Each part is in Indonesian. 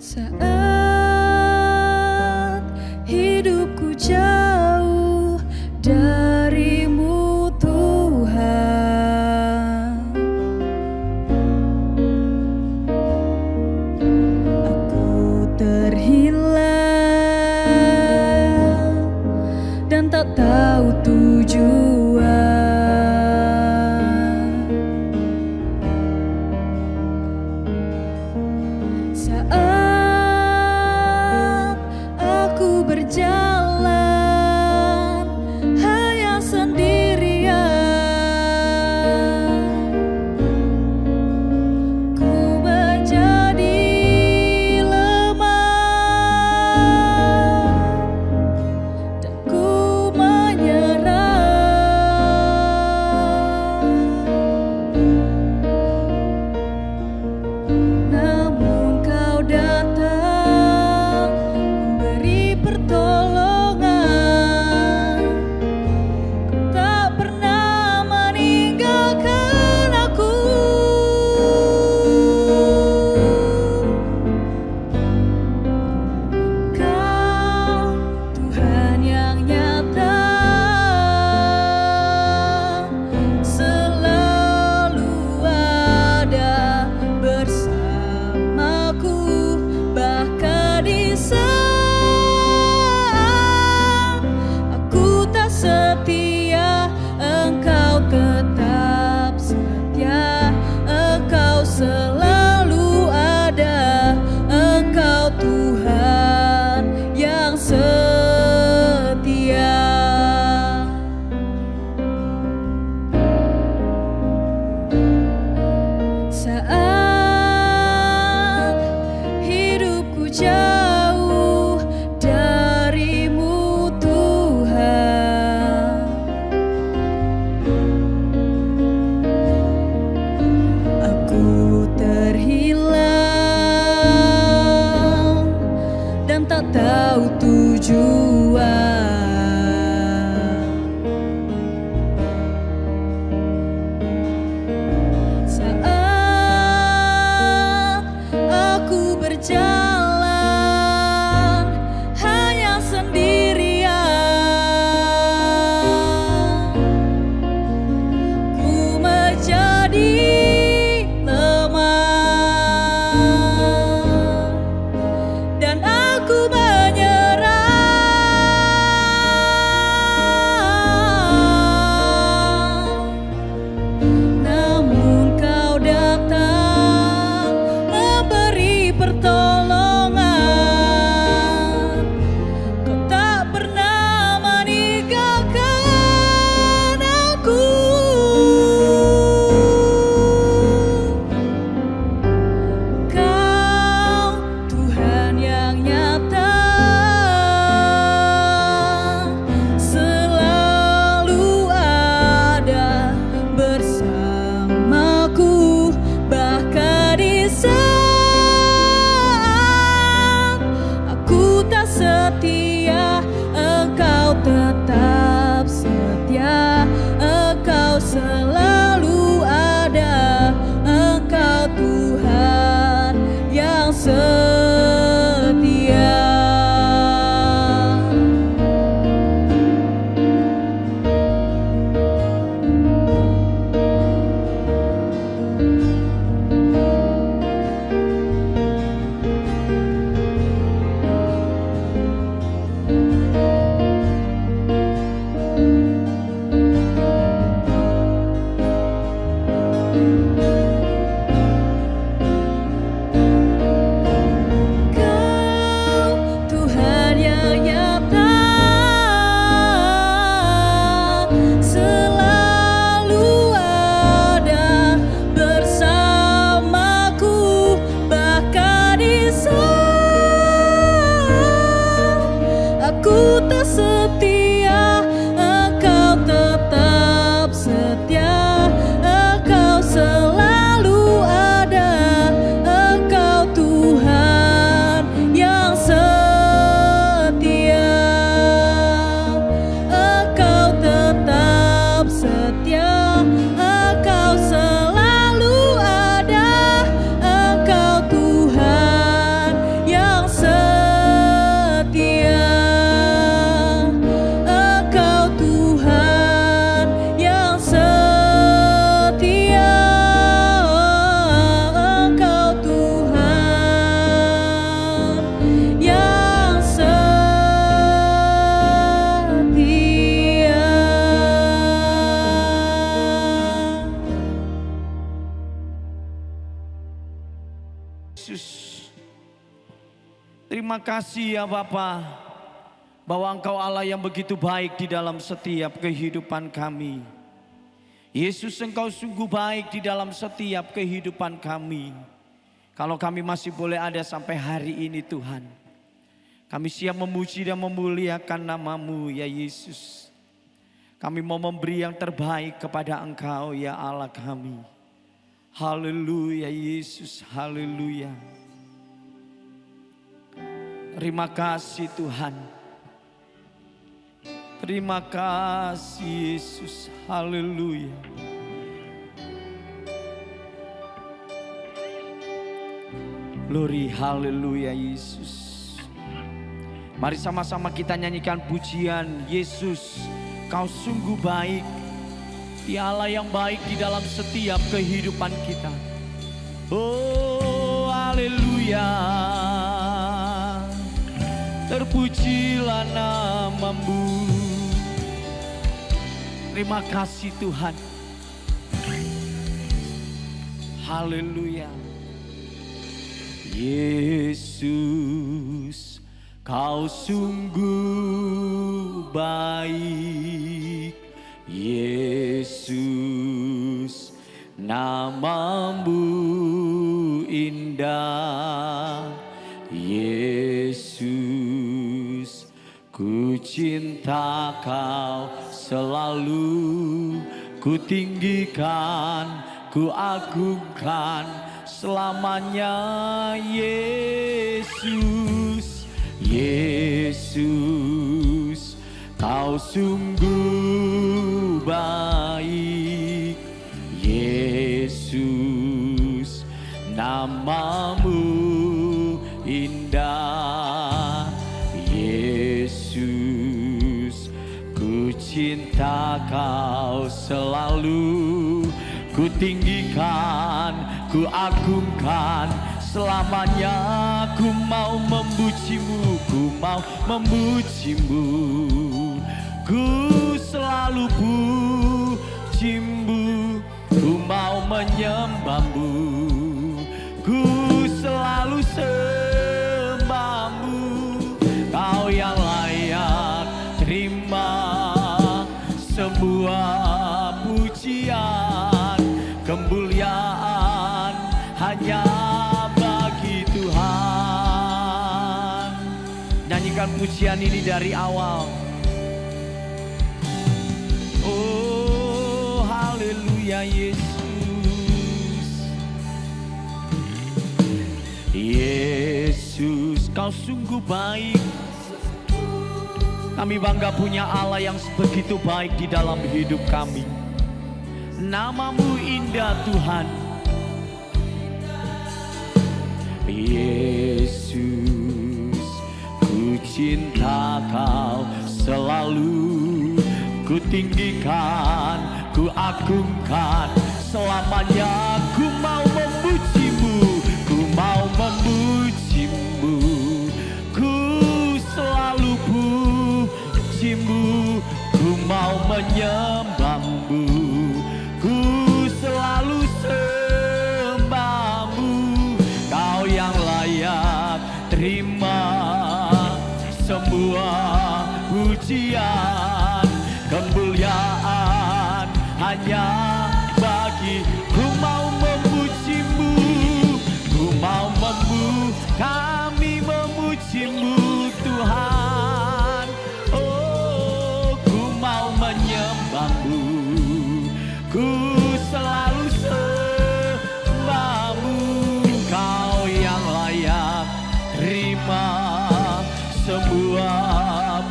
Saat hidupku jauh darimu Tuhan, aku terhilang dan tak tahu tujuan. Saat aku berjalan hanya sendirian, ku menjadi lemah dan ku menyerah. Namun kau datang memberi pertolongan, kau tak pernah meninggalkan aku. Kau Tuhan yang nyata, selalu ada bersamaku, bahkan di saat aku tak setia, Engkau tetap setia. Engkau selalu ada, Engkau Tuhan yang setia. Saat hidupku jauh darimu Tuhan, aku terhilang dan tak tahu tujuan. Saat aku berjalan hanya sendirian, ku menjadi lemah dan aku menyerah. Namun kau datang memberi pertolongan, Terima kasih ya Bapa, bahwa Engkau Allah yang begitu baik di dalam setiap kehidupan kami. Yesus, Engkau sungguh baik di dalam setiap kehidupan kami. Kalau kami masih boleh ada sampai hari ini Tuhan, kami siap memuji dan memuliakan nama-Mu ya Yesus. Kami mau memberi yang terbaik kepada Engkau ya Allah kami. Haleluya Yesus, haleluya. Terima kasih Tuhan. Terima kasih Yesus, haleluya. Glory, haleluya Yesus. Mari sama-sama kita nyanyikan pujian. Yesus, Kau sungguh baik. Dia Allah yang baik di dalam setiap kehidupan kita. Oh haleluya. Terpujilah nama-Mu. Terima kasih Tuhan. Haleluya. Yesus, Kau sungguh baik. Yesus, nama-Mu indah. Yesus, ku cinta Kau selalu. Ku tinggikan, ku agungkan selamanya. Yesus, Yesus, Kau sungguh baik. Yesus, nama-Mu indah. Yesus, ku cinta Kau selalu. Ku tinggikan, ku agungkan selamanya. Ku mau memuji-Mu, ku mau memuji-Mu. Ku selalu puji-Mu, ku mau menyembah-Mu. Ku selalu sembah-Mu. Kau yang layak terima semua pujian. Kemuliaan hanya bagi Tuhan. Nyanyikan pujian ini dari awal. Oh haleluya Yesus. Yesus, Kau sungguh baik. Kami bangga punya Allah yang begitu baik di dalam hidup kami. Nama-Mu indah Tuhan. Yesus, ku cinta Kau selalu. Ku tinggikan, ku agungkan selamanya. Ku mau memuji-Mu, ku mau memuji-Mu. Ku selalu puji-Mu, ku mau menyembah-Mu. Ku selalu sembah-Mu. Kau yang layak terima semua pujian. Kemuliaan hanya bagi. Ku mau memuji-Mu, ku mau kami memuji-Mu Tuhan. Oh, ku mau menyembah-Mu. Ku selalu sembah-Mu. Kau yang layak terima semua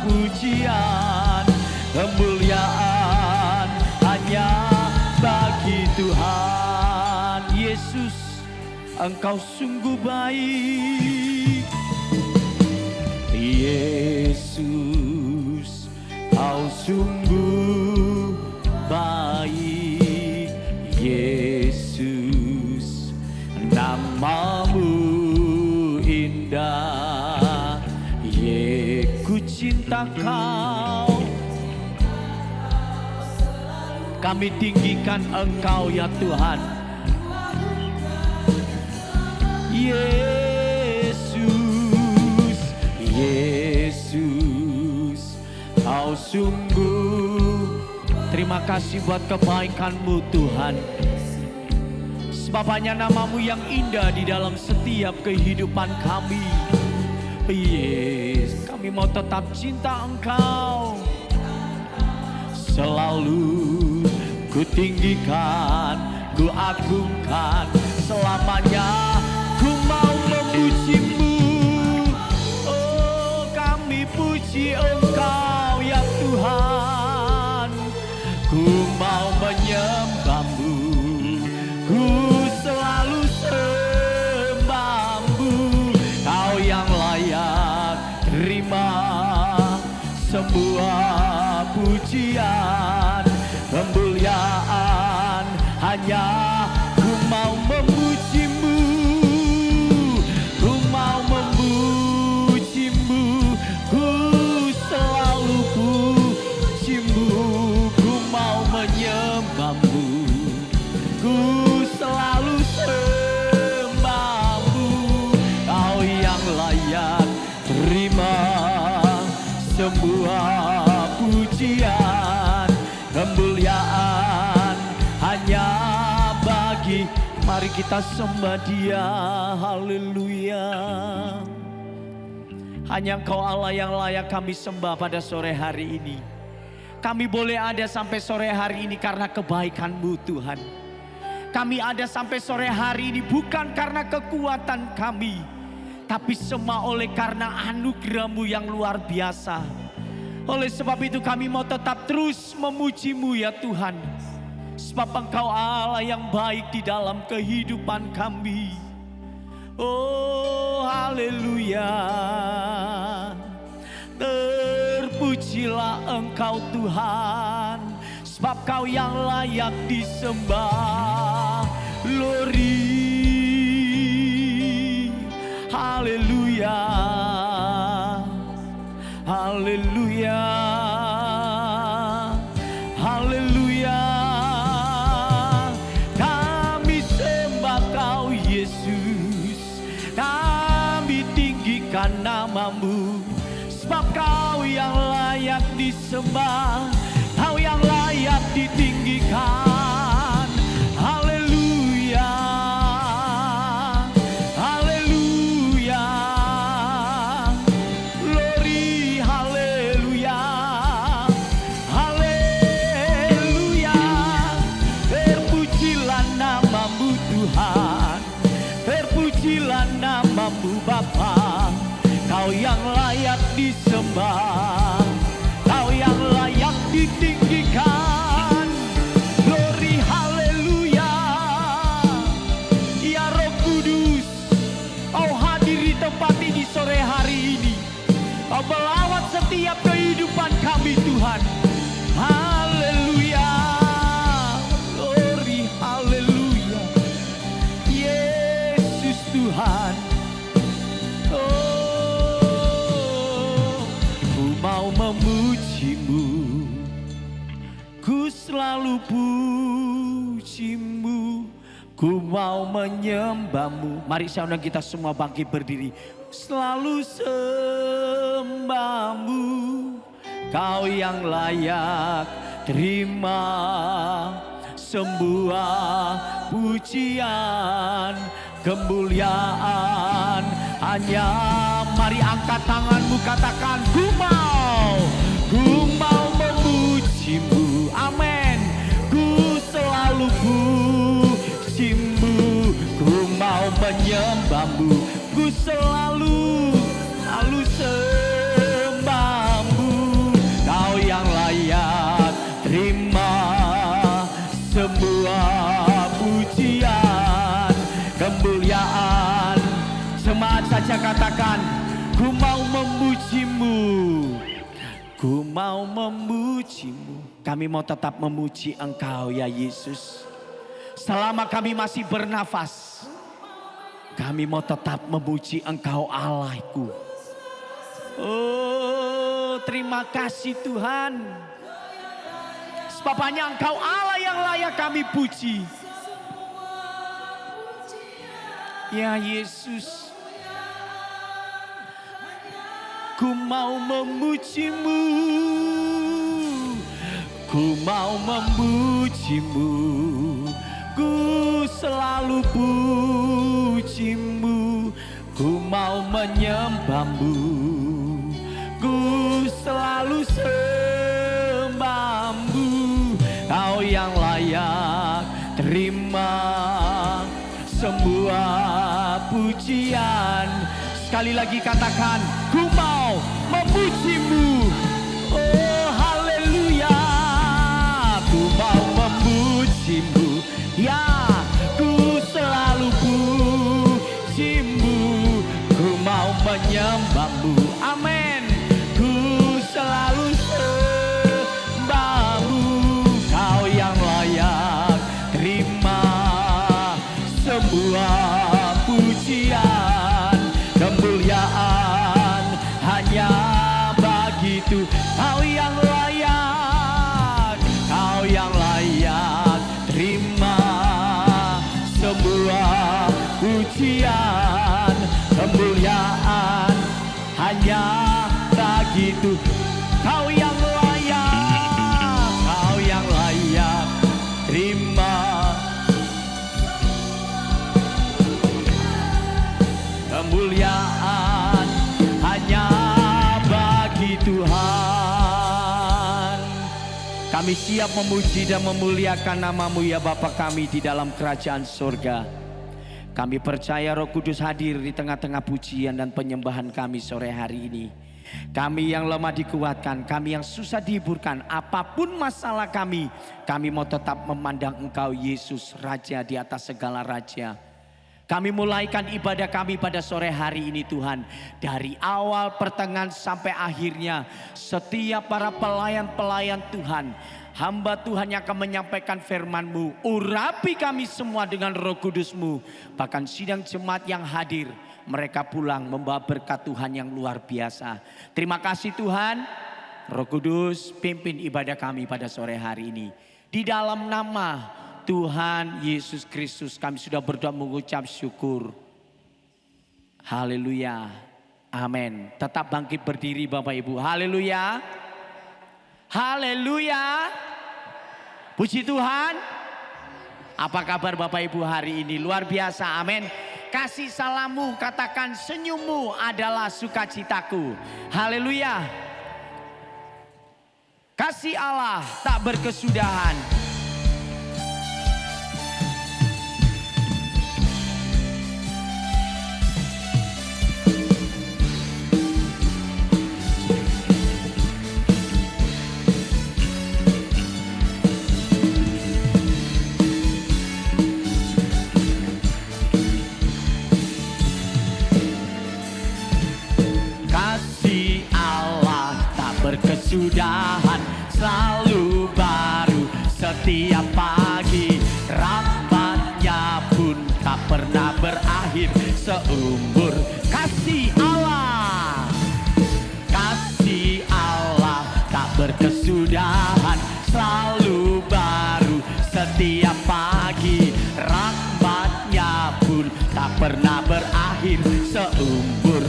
pujian. Kemuliaan hanya bagi Tuhan. Yesus, Engkau sungguh baik. Yesus, Kau sungguh baik. Yesus, nama-Mu indah. Ku cinta Kau. Kami tinggikan Engkau ya Tuhan. Yesus. Sungguh terima kasih buat kebaikan-Mu Tuhan. Sebab hanya nama-Mu yang indah di dalam setiap kehidupan kami. Yes, kami mau tetap cinta Engkau. Selalu ku tinggikan, ku agungkan, selamanya ku mau memuji-Mu. Oh, kami puji Engkau ya Tuhan. Ku mau menyembah-Mu, ku selalu sembah-Mu. Kau yang layak terima semua pujian, kemuliaan. Hanya ku mau memuji-Mu, ku mau memuji-Mu, ku selalu puji-Mu, ku mau menyembah-Mu, ku selalu sembah-Mu. Kau yang layak terima semua pujian, kemuliaan hanya bagi. Mari kita sembah Dia, haleluya. Hanya Engkau Allah yang layak kami sembah pada sore hari ini. Kami boleh ada sampai sore hari ini karena kebaikan-Mu Tuhan. Kami ada sampai sore hari ini bukan karena kekuatan kami, tapi semua oleh karena anugerah-Mu yang luar biasa. Oleh sebab itu kami mau tetap terus memuji-Mu ya Tuhan. Sebab Engkau Allah yang baik di dalam kehidupan kami. Oh haleluya. Terpujilah Engkau Tuhan, sebab Kau yang layak disembah. Glory, haleluya, haleluya, haleluya. Kami sembah Kau Yesus, kami tinggikan nama-Mu, sebab Kau yang layak disembah, Kau yang layak ditinggikan. Haleluya, haleluya, glory, haleluya, haleluya. Terpujilah nama-Mu Tuhan, terpujilah nama-Mu Bapa. Kau yang layak disembah, Kau yang layak ditinggikan. Glory, haleluya. Ya Roh Kudus, Kau hadir di tempat ini sore hari ini. Kau melawat setiap kehidupan kami Tuhan. Haleluya, glory, haleluya. Yesus Tuhan. Oh, ku mau memuji-Mu, ku selalu puji-Mu, ku mau menyembah-Mu. Mari saudara kita semua bangkit berdiri. Selalu sembah-Mu, Kau yang layak terima semua pujian, kemuliaan. Hanya mari angkat tanganmu, katakan ku mau memuji-Mu. Amin. Ku selalu puji-Mu, ku mau menyembah-Mu, ku selalu sembah-Mu. Kau yang layak terima semua pujian, kemuliaan. Semangat saja katakan, ku mau memuji-Mu, ku mau memuji-Mu. Kami mau tetap memuji Engkau ya Yesus. Selama kami masih bernafas, kami mau tetap memuji Engkau Allahku. Oh terima kasih Tuhan. Sebab hanya Engkau Allah yang layak kami puji. Ya Yesus, ku mau memuji-Mu, Ku mau memujimu, ku selalu pujimu. Ku mau menyembahmu, ku selalu sembahmu. Kau yang layak terima semua pujian. Sekali lagi katakan, ku mau memujimu. Oh haleluya, ku mau memujimu. Ya, ku selalu pujimu. Ku mau menyembahmu. Amin. Ku selalu sembahmu. Kau yang layak terima semua pujian. Kemuliaan hanya bagi Tuhan. Kau yang layak, kau yang layak terima semua pujian. Kemuliaan hanya bagi Tuhan. Kau yang layak, kau yang layak terima kemuliaan hanya bagi Tuhan. Kami siap memuji dan memuliakan nama-Mu ya Bapa kami di dalam kerajaan surga. Kami percaya Roh Kudus hadir di tengah-tengah pujian dan penyembahan kami sore hari ini. Kami yang lemah dikuatkan, kami yang susah dihiburkan. Apapun masalah kami mau tetap memandang Engkau Yesus, Raja di atas segala raja. Kami mulaikan ibadah kami pada sore hari ini Tuhan. Dari awal, pertengahan sampai akhirnya. Setiap para pelayan-pelayan Tuhan. Hamba Tuhan yang akan menyampaikan firman-Mu. Urapi kami semua dengan Roh Kudus-Mu. Bahkan sidang jemaat yang hadir. Mereka pulang membawa berkat Tuhan yang luar biasa. Terima kasih Tuhan. Roh Kudus pimpin ibadah kami pada sore hari ini. Di dalam nama Tuhan Yesus Kristus kami sudah berdoa mengucap syukur. Haleluya. Amin. Tetap bangkit berdiri Bapak Ibu. Haleluya. Haleluya. Puji Tuhan. Apa kabar Bapak Ibu hari ini? Luar biasa. Amin. Kasih salammu, katakan senyummu adalah sukacitaku. Haleluya. Kasih Allah tak berkesudahan. Berkesudahan selalu baru setiap pagi. Rahmat-Nya pun tak pernah berakhir seumur. Kasih Allah, kasih Allah tak berkesudahan selalu baru setiap pagi. Rahmat-Nya pun tak pernah berakhir seumur.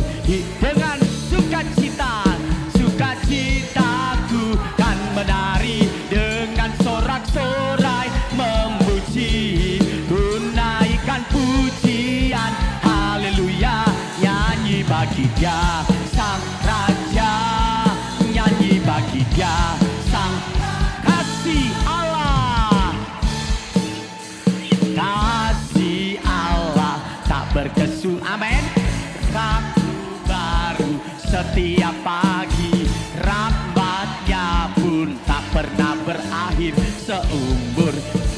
Dengan sukacita, sukacitaku kan menari dengan sorak-sorai memuji. Ku naikkan pujian, haleluya, nyanyi bagi Dia Sang Raja, nyanyi bagi Dia Sang kasih Allah. Kasih Allah tak berkesudahan. Amin. Baru setiap pagi, rahmat-Nya pun tak pernah berakhir seumur.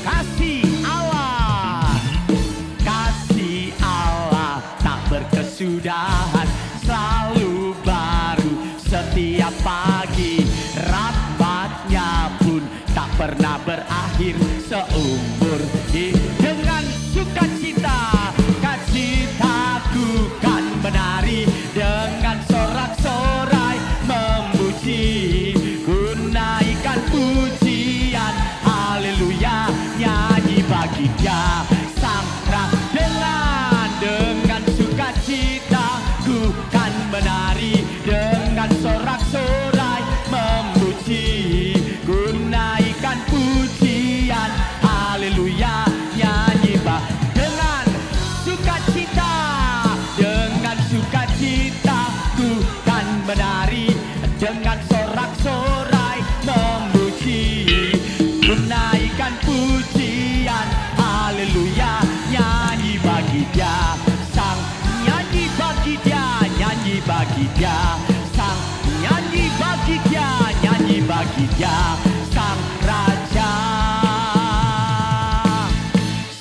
Kasih Allah, kasih Allah tak berkesudahan selalu baru setiap pagi. Rahmat-Nya pun tak pernah berakhir seumur. Dengan sukacita, kacitaku kan menari dengan sorak-sorai memuji. Ku naikkan pujian, haleluya, nyanyi bagi Dia Sang Raja. Dengan sukacita ku kan menari dengan sorak-sorai memuji. Ku naik Dia, sang nyanyi bagi Dia, nyanyi bagi Dia, sang Raja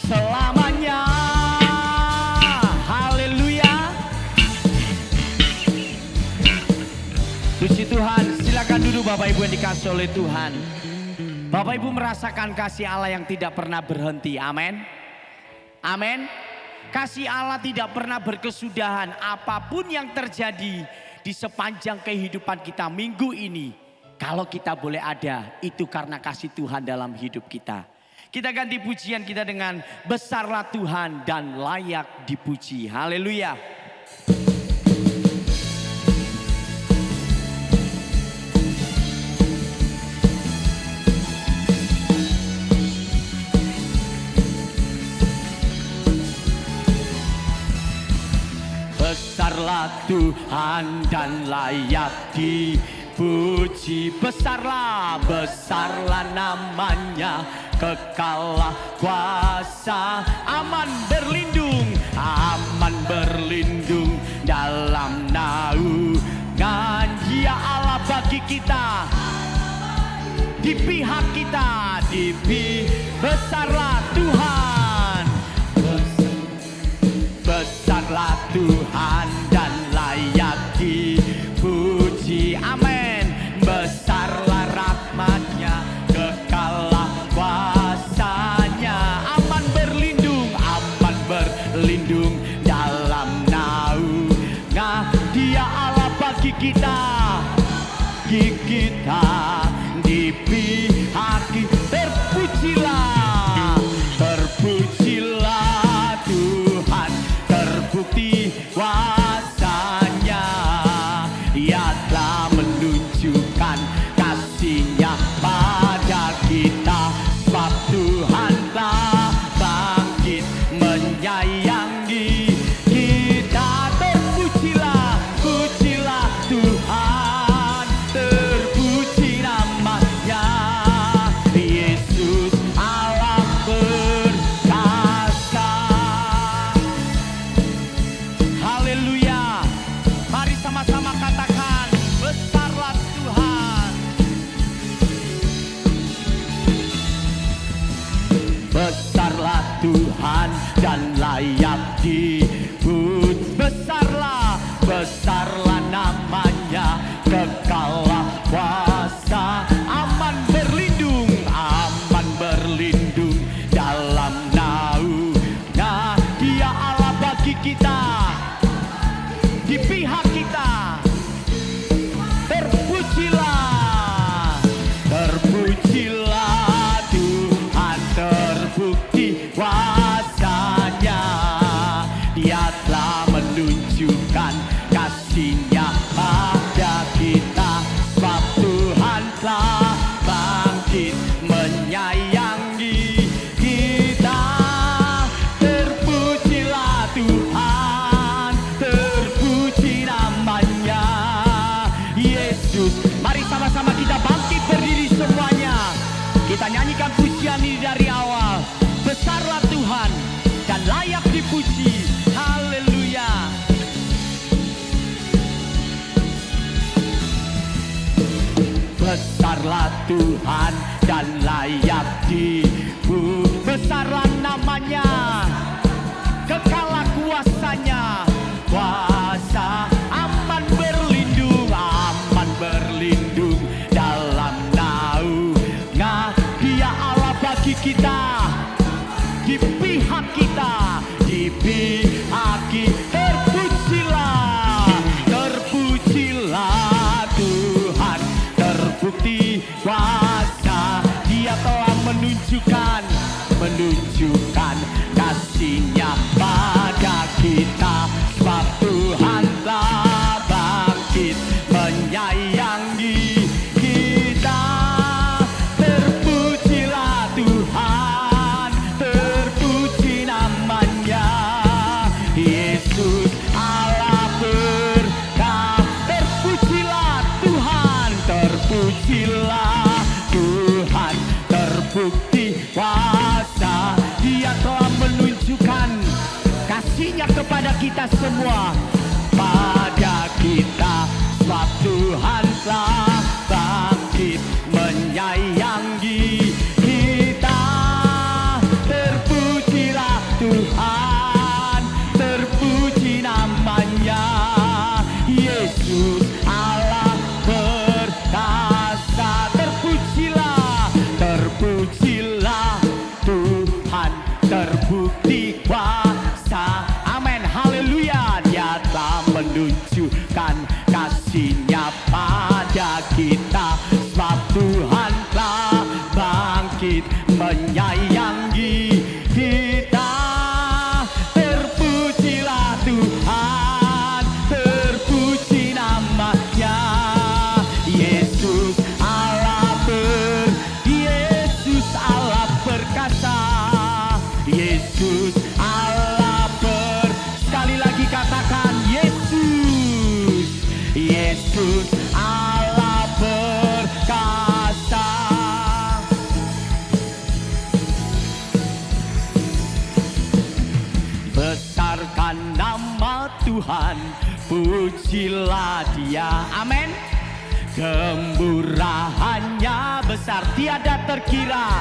selamanya. Haleluya. Puji Tuhan, silakan duduk Bapak Ibu yang dikasihi oleh Tuhan. Bapak Ibu merasakan kasih Allah yang tidak pernah berhenti. Amin. Amin. Kasih Allah tidak pernah berkesudahan. Apapun yang terjadi di sepanjang kehidupan kita minggu ini, kalau kita boleh ada, itu karena kasih Tuhan dalam hidup kita. Kita ganti pujian kita dengan besarlah Tuhan dan layak dipuji. Haleluya. Besarlah Tuhan dan layak dipuji. Besarlah, besarlah namanya, kekallah kuasa. Aman berlindung dalam naungan Dia. Allah bagi kita, di pihak kita, besarlah Tuhan. Besarlah Tuhan dan layak dipuji. Amin. Besarlah rahmat-Nya, kekallah kuasa-Nya. Aman berlindung dalam naungan Dia. Allah bagi kita, di pihak kita. Terpujilah Tuhan, terbukti kuasa-Nya. Ia telah menunjukkan kasih-Nya pada kita, sebab Tuhan telah bangkit menyayangi kita. Terpujilah, pujilah Tuhan, terpuji namanya, Yesus Allah perkasa. Haleluya. Mari sama-sama katakan, besarlah Tuhan. Besarlah Tuhan dan layak dipuji. Besarlah namanya, kekallah kuasa. Aman berlindung dalam naungan Dia. Allah bagi kita, di pihak kita. Terpujilah Tuhan, terbukti kuasa-Nya. Dia telah menunjukkan kasih-Nya pada kita, sebab Tuhan telah bangkit menyayangi kita. Terpujilah Tuhan, terpuji namanya, Yesus. Mari sama-sama kita bangkit berdiri semuanya. Kita nyanyikan pujian ini dari awal. Besarlah Tuhan dan layak dipuji. Haleluya. Besarlah Tuhan dan layak dipuji. Besarlah namanya, kekallah kuasa-Nya. Kuasa aman berlindung dalam naungan Dia. Allah bagi kita, di pihak kita, di pihak kita. Terpujilah Tuhan, terbukti kuasa. Dia telah menunjukkan kasih-Nya pada kita, sebab Tuhan telah bangkit menyayangi kita. Terpujilah Tuhan, terpuji namanya, Yesus Allah berkata. Terpujilah Tuhan, terbukti kuasa. Dia telah menunjukkan kasih-Nya kepada kita semua, pada kita. tunjukkan kasih-Nya pada kita. Sebab Tuhan telah bangkit menyayangi kita. Terpujilah Tuhan, terpuji nama-Nya. Yesus Allah Yesus Allah perkasa. Yesus Allah sekali lagi katakan Yesus. Yesus Allah perkasa. Besarkan nama Tuhan, pujilah Dia. Amin. Kemurahannya besar tiada terkira.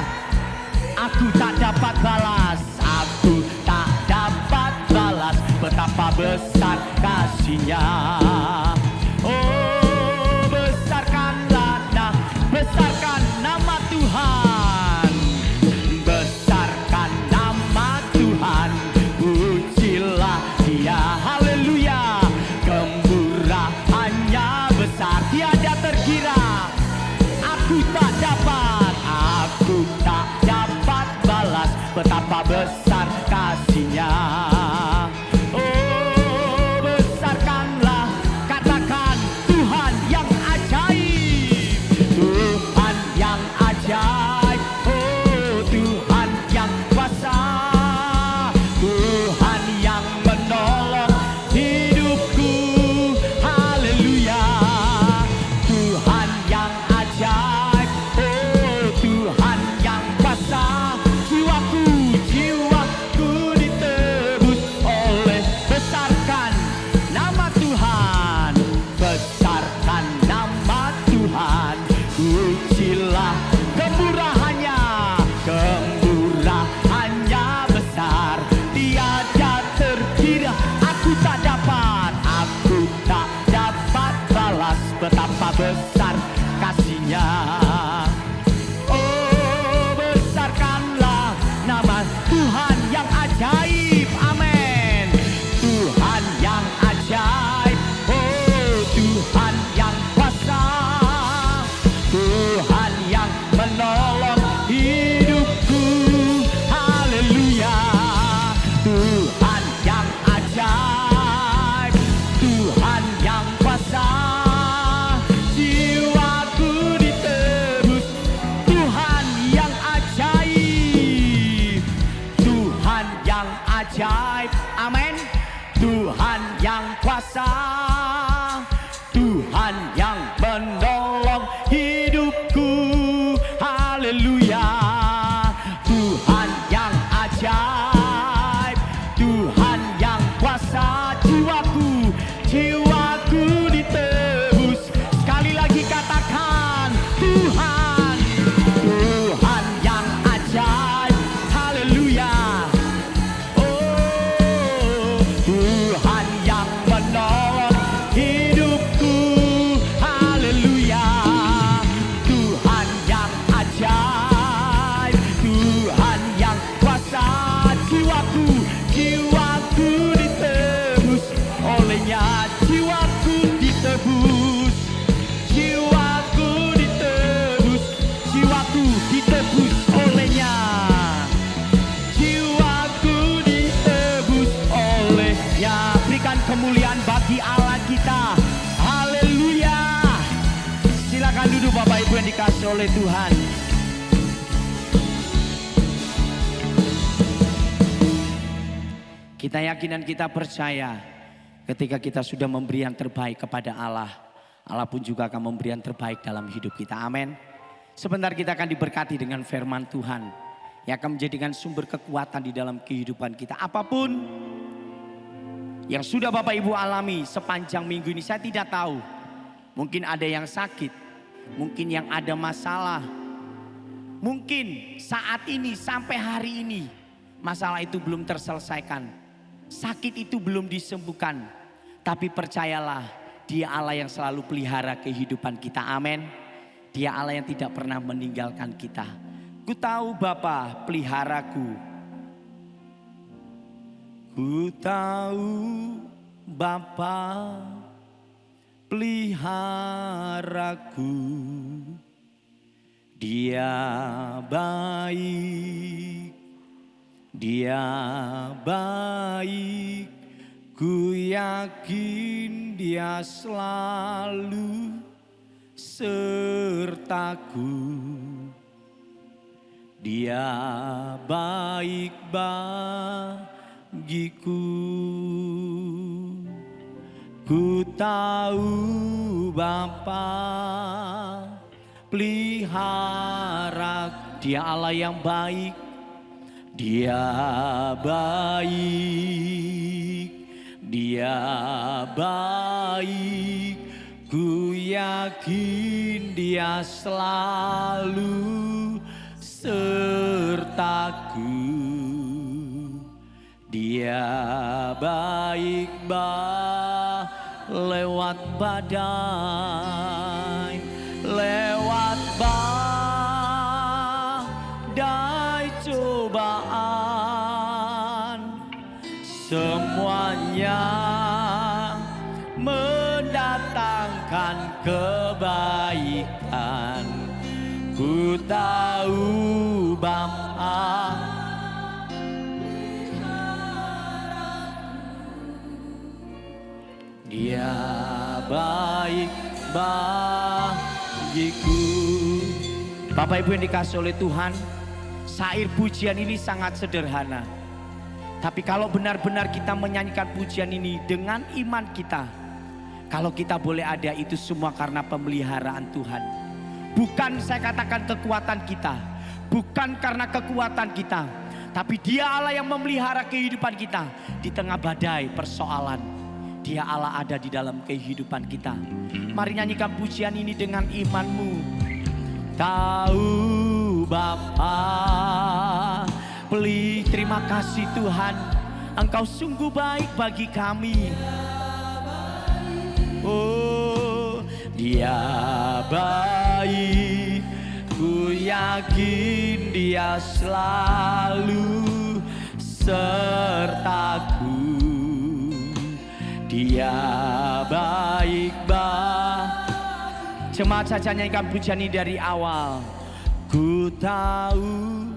Aku tak dapat balas, aku tak dapat balas betapa besar kasih-Nya. Oh, besarkan nama Tuhan. Besarkan nama Tuhan, pujilah Dia. Haleluya. Kemurahannya besar tiada terkira. Aku tak dapat balas betapa besar kasih-Nya. Oh, besarkanlah, katakan Tuhan yang ajaib. Tuhan yang ajaib. Oh, Tuhan yang kuasa. Tuhan yang menolong hidupku. Haleluya. Tuhan yang ajaib. Oh, Tuhan yang kuasa. Jiwaku ditebus oleh. Besarkan nama Tuhan. Besarkan nama Tuhan. Pujilah kemurahannya. Kemurahannya besar tiada terkira. Aku tak dapat balas betapa besar kasih-Nya. Oh, besarkanlah nama Tuhan yang ajaib. Amin. Tuhan yang ajaib. Oh, Tuhan yang kuasa. Tuhan yang menolong hidupku. Haleluya. Tuhan yang ajaib. Tuhan yang kuasa. Jiwaku ditebus. Tuhan yang ajaib. Tuhan yang ajaib. Amin. Tuhan yang kuasa. Tuhan yang menolong hidupku. Haleluya. Tuhan yang ajaib. Tuhan yang kuasa. Jiwaku ditebus. Sekali lagi katakan Tuhan. Tuhan yang ajaib. Haleluya. Oh, Tuhan yang menolong hidupku. Haleluya. Tuhan yang ajaib. Tuhan yang kuasa. Jiwaku ditebus oleh-Nya. Jiwaku ditebus. Jiwaku ditebus. Jiwaku ditebus oleh-Nya. Jiwaku ditebus oleh-Nya. Berikan kemuliaan bagi Allah kita. Haleluya. Silakan duduk Bapak Ibu yang dikasihi oleh Tuhan. Kita yakin dan kita percaya ketika kita sudah memberi yang terbaik kepada Allah, Allah pun juga akan memberi yang terbaik dalam hidup kita. Amin. Sebentar kita akan diberkati dengan firman Tuhan yang akan menjadikan sumber kekuatan di dalam kehidupan kita. Apapun yang sudah Bapak Ibu alami sepanjang minggu ini, saya tidak tahu. Mungkin ada yang sakit, mungkin yang ada masalah. Mungkin saat ini sampai hari ini masalah itu belum terselesaikan. Sakit itu belum disembuhkan. Tapi percayalah, Dia Allah yang selalu pelihara kehidupan kita. Amin. Dia Allah yang tidak pernah meninggalkan kita. Ku tahu Bapa peliharaku. Ku tahu Bapa peliharaku. Dia baik, dia baik, ku yakin dia selalu sertaku. Dia baik bagiku. Ku tahu Bapa pelihara, dia Allah yang baik, dia baik, dia baik, ku yakin dia selalu sertaku. Dia baik lewat badai, lewat badai cobaan, semuanya mendatangkan kebaikan. Ku tahu Bapa dia baik bagiku. Bapak Ibu yang dikasih oleh Tuhan, syair pujian ini sangat sederhana. Tapi kalau benar-benar kita menyanyikan pujian ini dengan iman kita, kalau kita boleh ada, itu semua karena pemeliharaan Tuhan. Bukan saya katakan kekuatan kita, bukan karena kekuatan kita, tapi Dia Allah yang memelihara kehidupan kita di tengah badai persoalan. Dia Allah ada di dalam kehidupan kita. Mari nyanyikan pujian ini dengan imanmu. Tahu Bapa, terima kasih Tuhan, Engkau sungguh baik bagi kami. Oh, Dia baik, ku yakin Dia selalu sertaku. Dia baik Jemaat saja nyanyikan pujian ini dari awal. Ku tahu,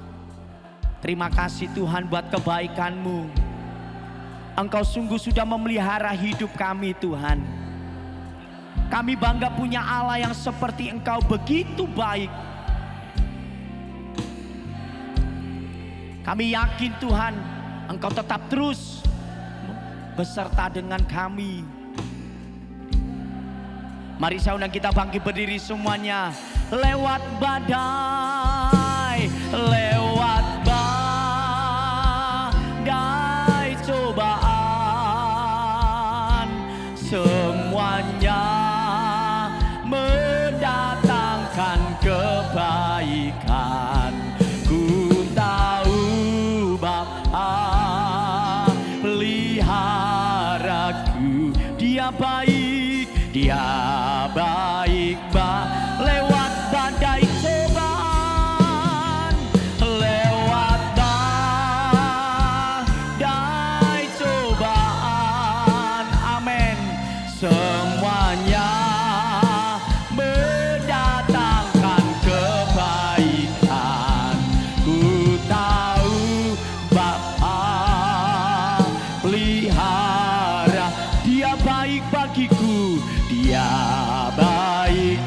terima kasih Tuhan buat kebaikan-Mu. Engkau sungguh sudah memelihara hidup kami Tuhan. Kami bangga punya Allah yang seperti Engkau, begitu baik. Kami yakin Tuhan, Engkau tetap terus beserta dengan kami. Mari saya undang kita bangkit berdiri semuanya. Lewat badai, lewat badai cobaan, semuanya mendatangkan kebaikan. Ku tahu Bapa peliharaku. Dia baik, Dia baik lewat badai cobaan, lewat badai cobaan. Amin. Semuanya mendatangkan kebaikan. Ku tahu Bapa pelihara. Dia baik bagiku. Dia baik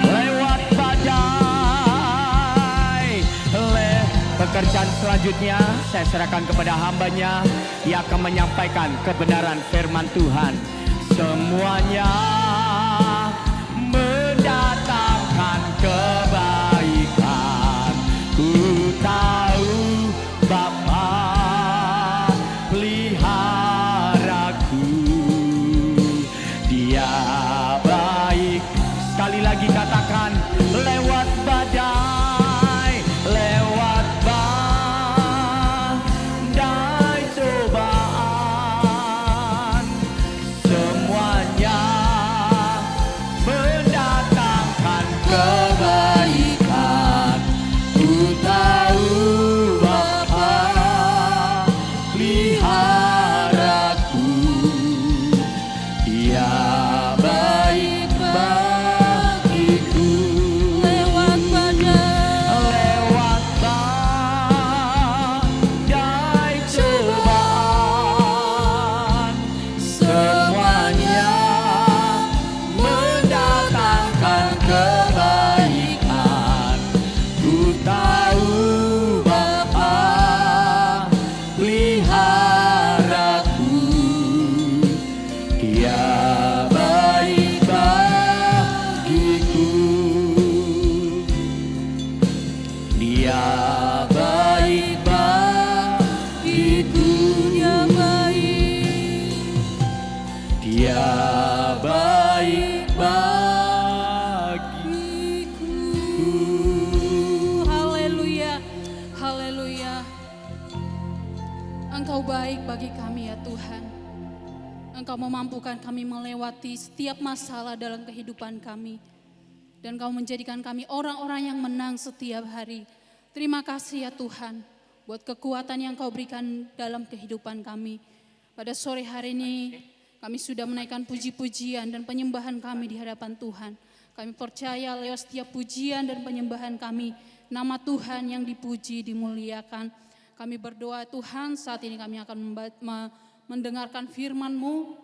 lewat badai. Pekerjaan selanjutnya saya serahkan kepada hambanya. Ia akan menyampaikan kebenaran firman Tuhan. Semuanya mendatangkan kebaikan. Ku tahu Bapa peliharaku. Dia baik. Sekali lagi katakan, lewat badai, lewat badai cobaan, semuanya mendatangkan kebaikan. Ku tahu Bapa peliharaku. Dia baik. Dia baik bagiku. Dia baik bagiku. Dia baik. Dia baik bagiku. Haleluya, haleluya. Engkau baik bagi kami ya Tuhan. Engkau memampukan kami melewati setiap masalah dalam kehidupan kami. Dan Engkau menjadikan kami orang-orang yang menang setiap hari. Terima kasih ya Tuhan buat kekuatan yang Kau berikan dalam kehidupan kami. Pada sore hari ini kami sudah menaikkan puji-pujian dan penyembahan kami di hadapan Tuhan. Kami percaya lewat setiap pujian dan penyembahan kami, nama Tuhan yang dipuji, dimuliakan. Kami berdoa Tuhan, saat ini kami akan mendengarkan firman-Mu,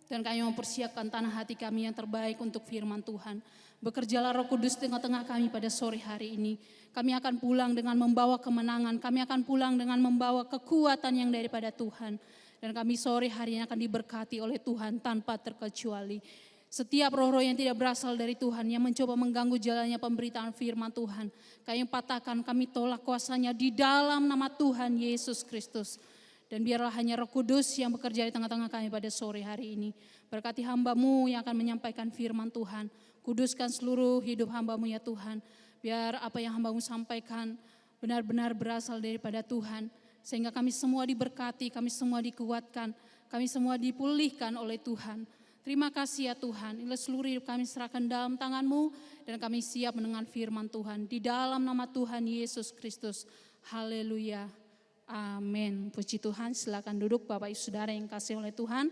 dan kami mempersiapkan tanah hati kami yang terbaik untuk firman Tuhan. Bekerjalah Roh Kudus tengah-tengah kami pada sore hari ini. Kami akan pulang dengan membawa kemenangan, kami akan pulang dengan membawa kekuatan yang daripada Tuhan. Dan kami sore hari ini akan diberkati oleh Tuhan tanpa terkecuali. Setiap roh-roh yang tidak berasal dari Tuhan, yang mencoba mengganggu jalannya pemberitaan firman Tuhan, kami patahkan, kami tolak kuasanya di dalam nama Tuhan Yesus Kristus. Dan biarlah hanya Roh Kudus yang bekerja di tengah-tengah kami pada sore hari ini. Berkati hamba-Mu yang akan menyampaikan firman Tuhan. Kuduskan seluruh hidup hamba-Mu ya Tuhan. Biar apa yang hamba-Mu sampaikan benar-benar berasal daripada Tuhan. Sehingga kami semua diberkati, kami semua dikuatkan, kami semua dipulihkan oleh Tuhan. Terima kasih ya Tuhan. Inilah seluruh hidup kami serahkan dalam tangan-Mu. Dan kami siap mendengar firman Tuhan. Di dalam nama Tuhan Yesus Kristus. Haleluya. Amin. Puji Tuhan, silakan duduk Bapak Ibu Saudara yang kasih oleh Tuhan.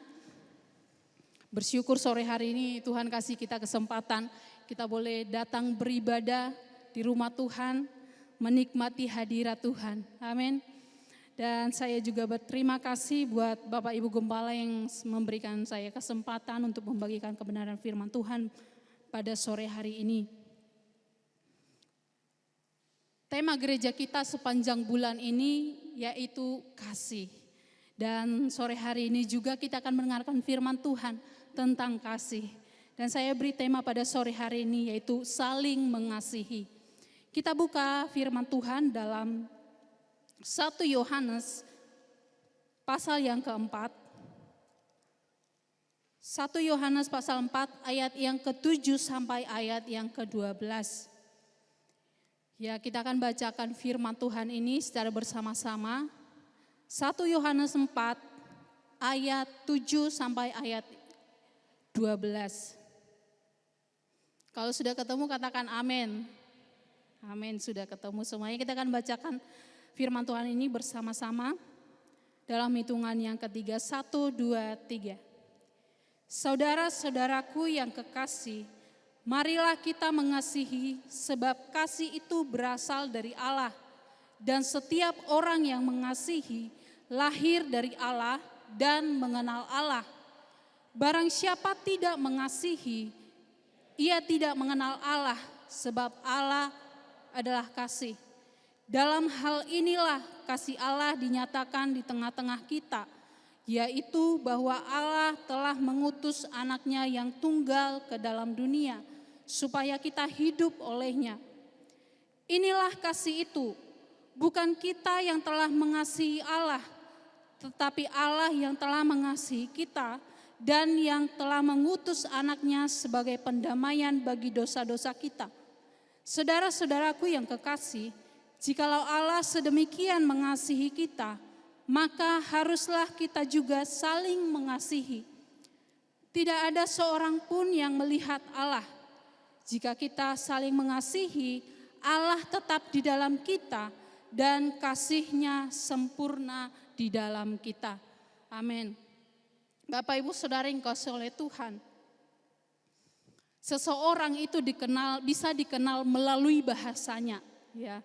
Bersyukur sore hari ini Tuhan kasih kita kesempatan, kita boleh datang beribadah di rumah Tuhan, menikmati hadirat Tuhan. Amin. Dan saya juga berterima kasih buat Bapak Ibu Gembala yang memberikan saya kesempatan untuk membagikan kebenaran firman Tuhan pada sore hari ini. Tema gereja kita sepanjang bulan ini yaitu kasih. Dan sore hari ini juga kita akan mendengarkan firman Tuhan tentang kasih. Dan saya beri tema pada sore hari ini yaitu saling mengasihi. Kita buka firman Tuhan dalam 1 Yohanes pasal yang keempat. 1 Yohanes pasal 4 ayat yang ke-7 sampai ayat yang ke-12. Ya, kita akan bacakan firman Tuhan ini secara bersama-sama. 1 Yohanes 4 ayat 7 sampai ayat 12. Kalau sudah ketemu katakan amin. Amin, sudah ketemu semuanya. Kita akan bacakan firman Tuhan ini bersama-sama dalam hitungan yang ketiga. 1, 2, 3. Saudara-saudaraku yang kekasih, marilah kita mengasihi, sebab kasih itu berasal dari Allah. Dan setiap orang yang mengasihi lahir dari Allah dan mengenal Allah. Barang siapa tidak mengasihi, ia tidak mengenal Allah, sebab Allah adalah kasih. Dalam hal inilah kasih Allah dinyatakan di tengah-tengah kita, yaitu bahwa Allah telah mengutus anaknya yang tunggal ke dalam dunia, supaya kita hidup olehnya. Inilah kasih itu, bukan kita yang telah mengasihi Allah, tetapi Allah yang telah mengasihi kita dan yang telah mengutus anaknya sebagai pendamaian bagi dosa-dosa kita. Saudara-saudaraku yang kekasih, jikalau Allah sedemikian mengasihi kita, maka haruslah kita juga saling mengasihi. Tidak ada seorang pun yang melihat Allah. Jika kita saling mengasihi, Allah tetap di dalam kita dan kasih-Nya sempurna di dalam kita. Amin. Bapak Ibu Saudara yang dikasihi oleh Tuhan, seseorang itu bisa dikenal melalui bahasanya, ya.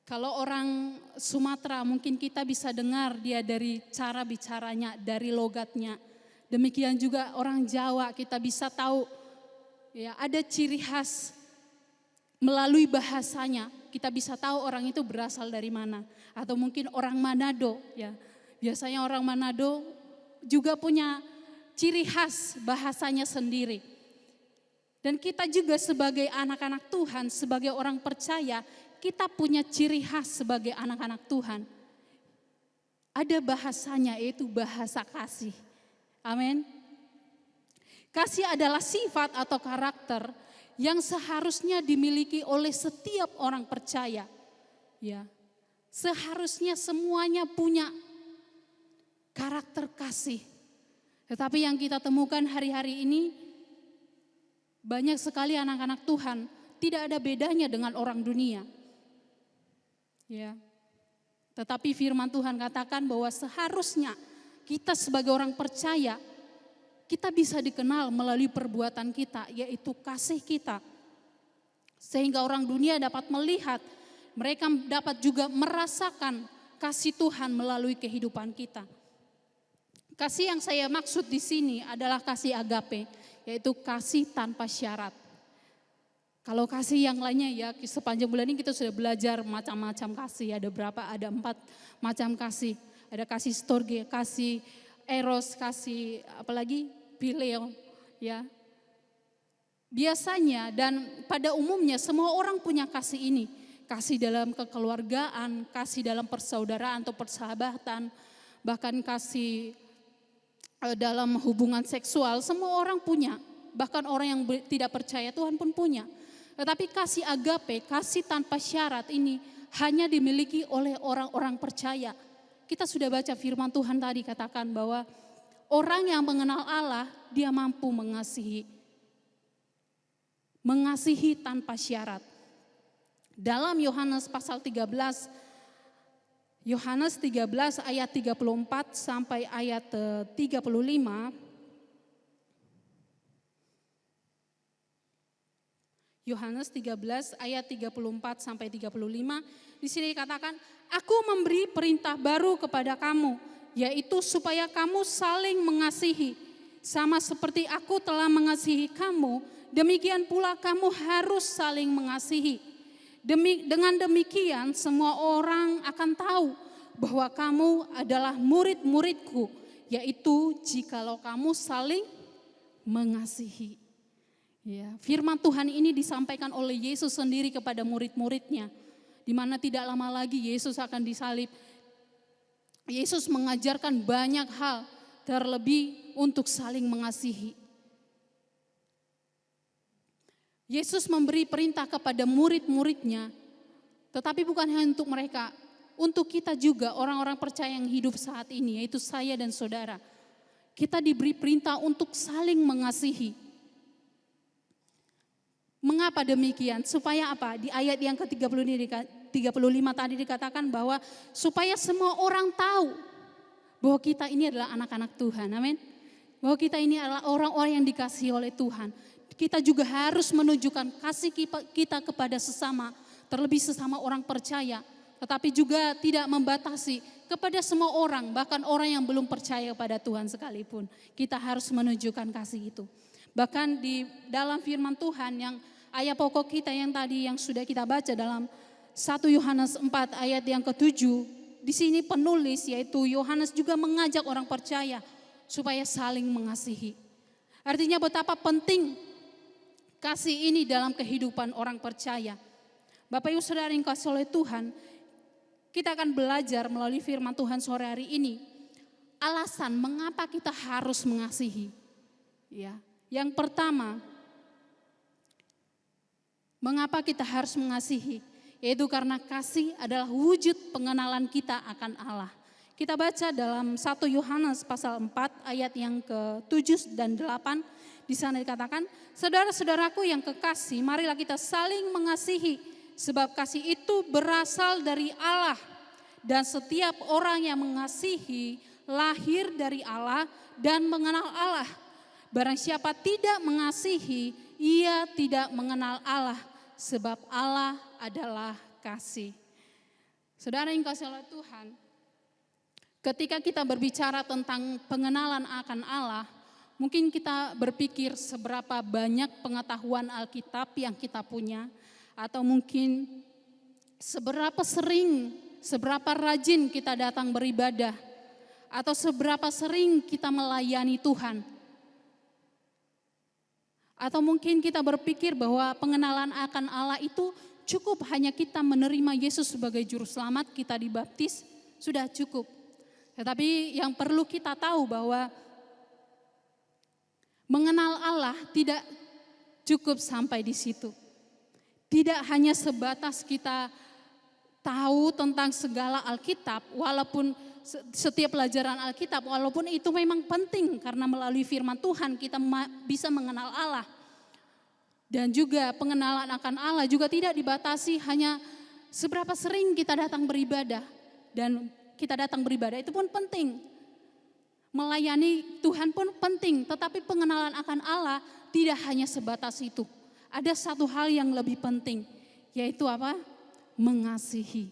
Kalau orang Sumatera mungkin kita bisa dengar dia dari cara bicaranya, dari logatnya. Demikian juga orang Jawa kita bisa tahu, ya, ada ciri khas melalui bahasanya. Kita bisa tahu orang itu berasal dari mana. Atau mungkin orang Manado, ya. Biasanya orang Manado juga punya ciri khas bahasanya sendiri. Dan kita juga sebagai anak-anak Tuhan, sebagai orang percaya, kita punya ciri khas sebagai anak-anak Tuhan. Ada bahasanya, yaitu bahasa kasih. Amin. Kasih adalah sifat atau karakter yang seharusnya dimiliki oleh setiap orang percaya. Ya, seharusnya semuanya punya karakter kasih. Tetapi yang kita temukan hari-hari ini, banyak sekali anak-anak Tuhan tidak ada bedanya dengan orang dunia. Ya. Tetapi firman Tuhan katakan bahwa seharusnya kita sebagai orang percaya, kita bisa dikenal melalui perbuatan kita, yaitu kasih kita. Sehingga orang dunia dapat melihat, mereka dapat juga merasakan kasih Tuhan melalui kehidupan kita. Kasih yang saya maksud di sini adalah kasih agape, yaitu kasih tanpa syarat. Kalau kasih yang lainnya ya sepanjang bulan ini kita sudah belajar macam-macam kasih. Ada berapa? Ada 4 macam kasih. Ada kasih storge, kasih eros, kasih apalagi phileo ya. Biasanya dan pada umumnya semua orang punya kasih ini. Kasih dalam kekeluargaan, kasih dalam persaudaraan atau persahabatan, bahkan kasih dalam hubungan seksual, semua orang punya. Bahkan orang yang tidak percaya Tuhan pun punya. Tetapi kasih agape, kasih tanpa syarat ini hanya dimiliki oleh orang-orang percaya. Kita sudah baca firman Tuhan tadi katakan bahwa orang yang mengenal Allah, dia mampu mengasihi. Mengasihi tanpa syarat. Dalam Yohanes pasal 13, Yohanes 13 ayat 34 sampai ayat 35. Yohanes 13 ayat 34 sampai 35. Di sini dikatakan, aku memberi perintah baru kepada kamu, yaitu supaya kamu saling mengasihi. Sama seperti aku telah mengasihi kamu, demikian pula kamu harus saling mengasihi. Dengan demikian semua orang akan tahu bahwa kamu adalah murid-muridku, yaitu jikalau kamu saling mengasihi. Ya, firman Tuhan ini disampaikan oleh Yesus sendiri kepada murid-muridnya, di mana tidak lama lagi Yesus akan disalib. Yesus mengajarkan banyak hal, terlebih untuk saling mengasihi. Yesus memberi perintah kepada murid-muridnya, tetapi bukan hanya untuk mereka, untuk kita juga orang-orang percaya yang hidup saat ini, yaitu saya dan saudara. Kita diberi perintah untuk saling mengasihi. Mengapa demikian? Supaya apa? Di ayat yang ke-35 tadi dikatakan bahwa supaya semua orang tahu bahwa kita ini adalah anak-anak Tuhan. Amin. Bahwa kita ini adalah orang-orang yang dikasihi oleh Tuhan. Kita juga harus menunjukkan kasih kita kepada sesama, terlebih sesama orang percaya. Tetapi juga tidak membatasi kepada semua orang, bahkan orang yang belum percaya kepada Tuhan sekalipun. Kita harus menunjukkan kasih itu. Bahkan di dalam firman Tuhan yang ayat pokok kita yang tadi yang sudah kita baca dalam 1 Yohanes 4 ayat yang ke-7. Di sini penulis yaitu Yohanes juga mengajak orang percaya supaya saling mengasihi. Artinya betapa penting kasih ini dalam kehidupan orang percaya. Bapak Ibu Saudara yang dikasihi oleh Tuhan, kita akan belajar melalui firman Tuhan sore hari ini alasan mengapa kita harus mengasihi. Ya. Yang pertama, mengapa kita harus mengasihi? Yaitu karena kasih adalah wujud pengenalan kita akan Allah. Kita baca dalam 1 Yohanes pasal 4 ayat yang ke-7 dan 8. Di sana dikatakan, saudara-saudaraku yang kekasih, marilah kita saling mengasihi. Sebab kasih itu berasal dari Allah. Dan setiap orang yang mengasihi lahir dari Allah dan mengenal Allah. Barang siapa tidak mengasihi, ia tidak mengenal Allah, sebab Allah adalah kasih. Saudara yang dikasihi oleh Tuhan, ketika kita berbicara tentang pengenalan akan Allah, mungkin kita berpikir seberapa banyak pengetahuan Alkitab yang kita punya, atau mungkin seberapa sering, seberapa rajin kita datang beribadah, atau seberapa sering kita melayani Tuhan. Atau mungkin kita berpikir bahwa pengenalan akan Allah itu cukup hanya kita menerima Yesus sebagai juru selamat, kita dibaptis, sudah cukup. Tetapi yang perlu kita tahu bahwa mengenal Allah tidak cukup sampai di situ. Tidak hanya sebatas kita tahu tentang segala Alkitab, walaupun setiap pelajaran Alkitab, walaupun itu memang penting karena melalui firman Tuhan kita bisa mengenal Allah. Dan juga pengenalan akan Allah juga tidak dibatasi hanya seberapa sering kita datang beribadah. Dan kita datang beribadah itu pun penting. Melayani Tuhan pun penting, tetapi pengenalan akan Allah tidak hanya sebatas itu. Ada satu hal yang lebih penting, yaitu apa? Mengasihi.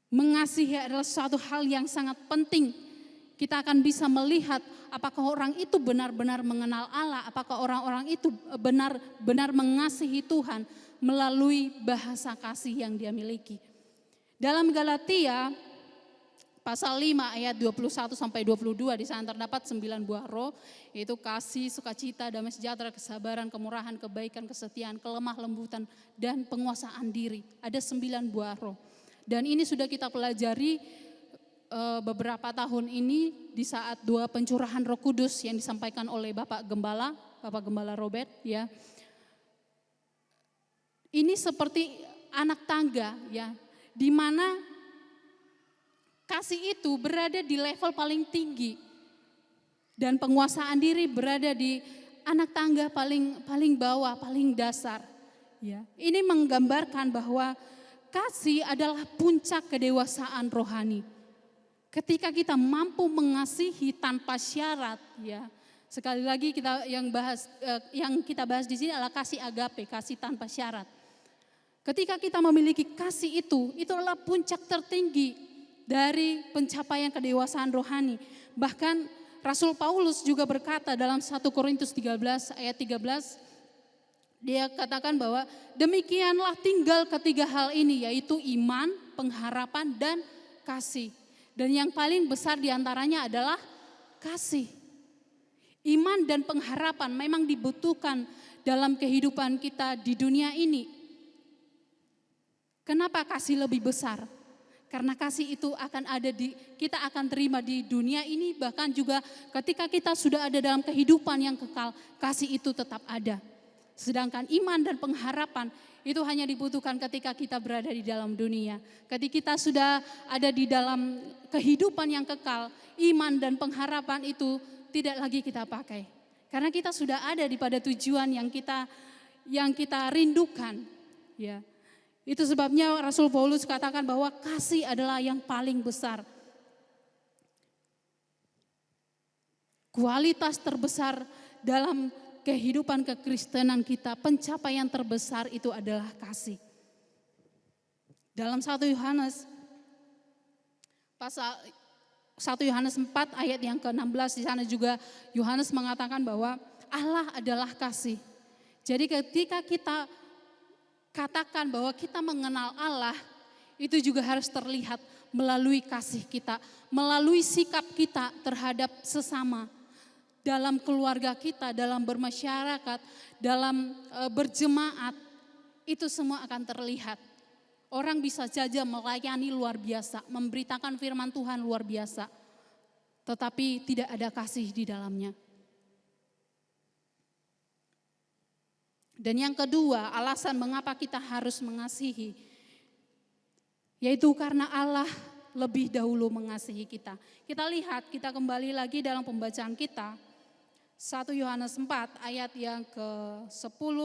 Mengasihi adalah suatu hal yang sangat penting. Kita akan bisa melihat apakah orang itu benar-benar mengenal Allah, apakah orang-orang itu benar-benar mengasihi Tuhan melalui bahasa kasih yang dia miliki. Dalam Galatia pasal 5 ayat 21 sampai 22 di sana terdapat 9 buah roh, yaitu kasih, sukacita, damai sejahtera, kesabaran, kemurahan, kebaikan, kesetiaan, kelemah lembutan, dan penguasaan diri. Ada 9 buah roh. Dan ini sudah kita pelajari beberapa tahun ini di saat 2 pencurahan Roh Kudus yang disampaikan oleh Bapak Gembala Robert ya. Ini seperti anak tangga ya, di mana kasih itu berada di level paling tinggi dan penguasaan diri berada di anak tangga paling bawah, paling dasar. Ya, ini menggambarkan bahwa kasih adalah puncak kedewasaan rohani. Ketika kita mampu mengasihi tanpa syarat, ya. Sekali lagi yang kita bahas di sini adalah kasih agape, kasih tanpa syarat. Ketika kita memiliki kasih itu adalah puncak tertinggi dari pencapaian kedewasaan rohani. Bahkan Rasul Paulus juga berkata dalam 1 Korintus 13 ayat 13, dia katakan bahwa demikianlah tinggal ketiga hal ini, yaitu iman, pengharapan, dan kasih. Dan yang paling besar diantaranya adalah kasih. Iman dan pengharapan memang dibutuhkan dalam kehidupan kita di dunia ini. Kenapa kasih lebih besar? Karena kasih itu kita akan terima di dunia ini, bahkan juga ketika kita sudah ada dalam kehidupan yang kekal, kasih itu tetap ada. Sedangkan iman dan pengharapan itu hanya dibutuhkan ketika kita berada di dalam dunia. Ketika kita sudah ada di dalam kehidupan yang kekal, iman dan pengharapan itu tidak lagi kita pakai. Karena kita sudah ada pada tujuan yang kita rindukan. Ya. Itu sebabnya Rasul Paulus katakan bahwa kasih adalah yang paling besar. Kualitas terbesar dalam kehidupan kekristenan kita, pencapaian terbesar itu adalah kasih. Dalam 1 Yohanes pasal 1 Yohanes 4 ayat yang ke-16 di sana juga Yohanes mengatakan bahwa Allah adalah kasih. Jadi ketika kita katakan bahwa kita mengenal Allah, itu juga harus terlihat melalui kasih kita, melalui sikap kita terhadap sesama. Dalam keluarga kita, dalam bermasyarakat, dalam berjemaat, itu semua akan terlihat. Orang bisa saja melayani luar biasa, memberitakan firman Tuhan luar biasa, tetapi tidak ada kasih di dalamnya. Dan yang kedua, alasan mengapa kita harus mengasihi, yaitu karena Allah lebih dahulu mengasihi kita. Kita lihat, kita kembali lagi dalam pembacaan kita. 1 Yohanes 4 ayat yang ke-10.